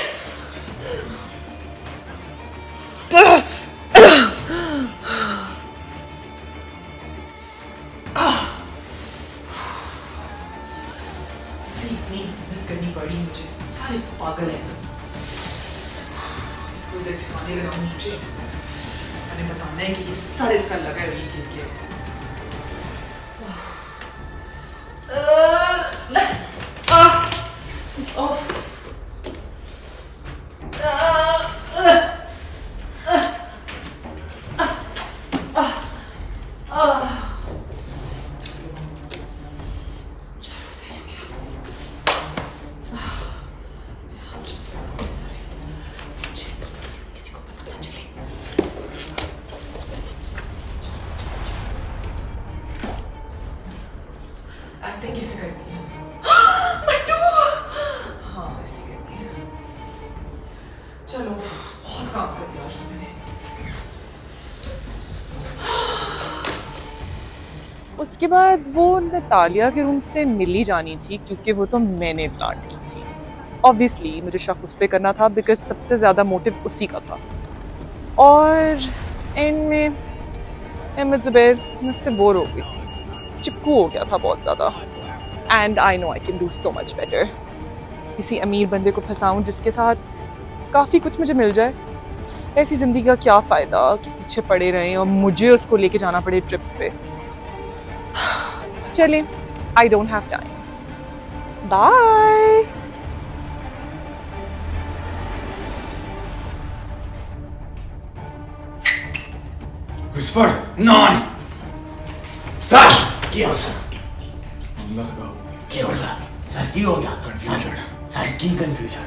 इतनी मेहनत करनी पड़ी मुझे, सारे पागल हैं। इसको इधर ठिकाने लगाऊं नीचे, मैंने बताना है कि ये सर इसका लगा है वीक के। एक्टिंग कैसे करनी है? मट्टू! हाँ ऐसे करनी है। चलो बहुत काम कर दिया आज मैंने। उसके बाद वो नतालिया के रूम से मिली जानी थी, क्योंकि वो तो मैंने प्लांट की थी। ऑब्वियसली मुझे शक उस पर करना था, बिकॉज सबसे ज़्यादा मोटिव उसी का था। और एंड में अहमद ज़ुबैर मुझसे बोर हो गई थी, चिपकू हो गया था बहुत ज़्यादा। And I know I can do so much better. किसी अमीर बंदे को फंसाऊं जिसके साथ काफ़ी कुछ मुझे मिल जाए। ऐसी ज़िंदगी का क्या फ़ायदा कि पीछे पड़े रहें और मुझे उसको लेके जाना पड़े ट्रिप्स पे। चलें, I don't have time. Bye. Whisper 9 sir की हो सर की हो गया सर की हो गया कंफ्यूजन सर की कंफ्यूजन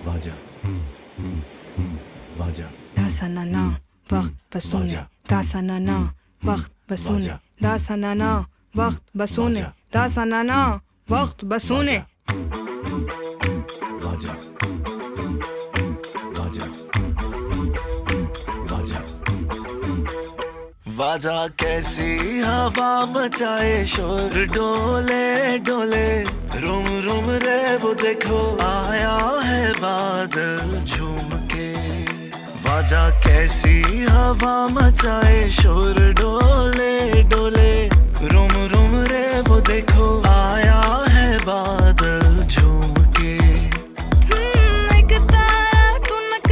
वाजा वाजा दासनाना वक्त बसूने दासनाना वक्त बसूने दासनाना वक्त बसूने दासनाना वक्त बसूने वाजा वाजा वाजा वाजा कैसी हवा मचाए शोर डोले डोले रुम रुम रे वो देखो आया है बादल झूम के वाजा कैसी हवा मचाए शोर डोले डोले रुम रुम रे वो देखो आया है बादल झूम के एक तारा तुनक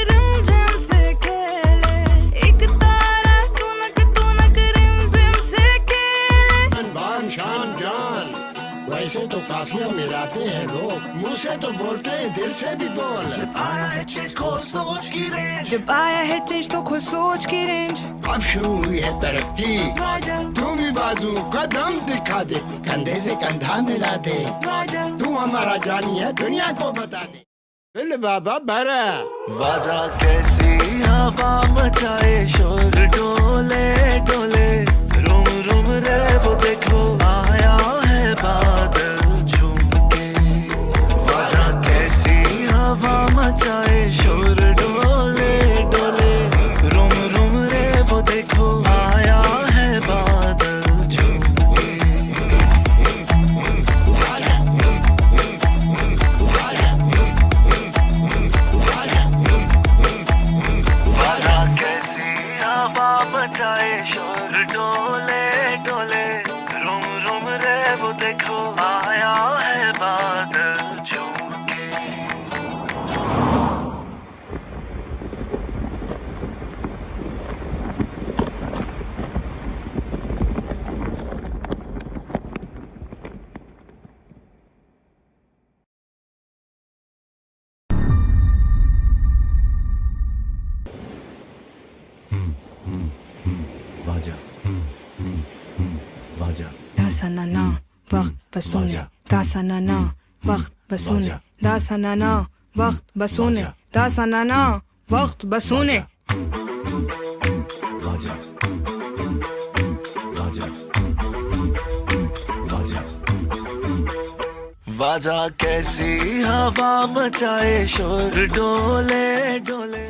रिमझिम से खेले एक तारा तुनक रिमझिम से खेले बान शान जान वैसे तो काफिया मेरा जाते हैं लोग, मुंह से तो बोलते हैं, दिल से भी बोल। जब आया है चेंज को सोच की रेंज, जब आया है चेंज तो खुद सोच की रेंज। अब शुरू हुई है तरक्की, तू भी बाजू कदम दिखा दे, कंधे से कंधा मिला दे, तू हमारा जानी है, दुनिया को बता दे। बिल बाबा भरा वाजा कैसी हवा मचाए शोर, डोले डोले रूम रूम रे वो देखो आया है बादल झूम के। वाजा कैसी हवा मचाए शोर, डोले डोले रूम रूम रे वो देखो आया है बादल झूम के। मचाए शोर, डोले डोले रूम रूम रे वो देखो आया है बादल झूम के। वाजा वाजा दासनाना वक्त बसोने, दासनाना वक्त बसोने, दासनाना वक्त बसोने, दासनाना वक्त बसोने। वाजा वाजा वाजा वाजा कैसी हवा मचाए शोर, डोले डोले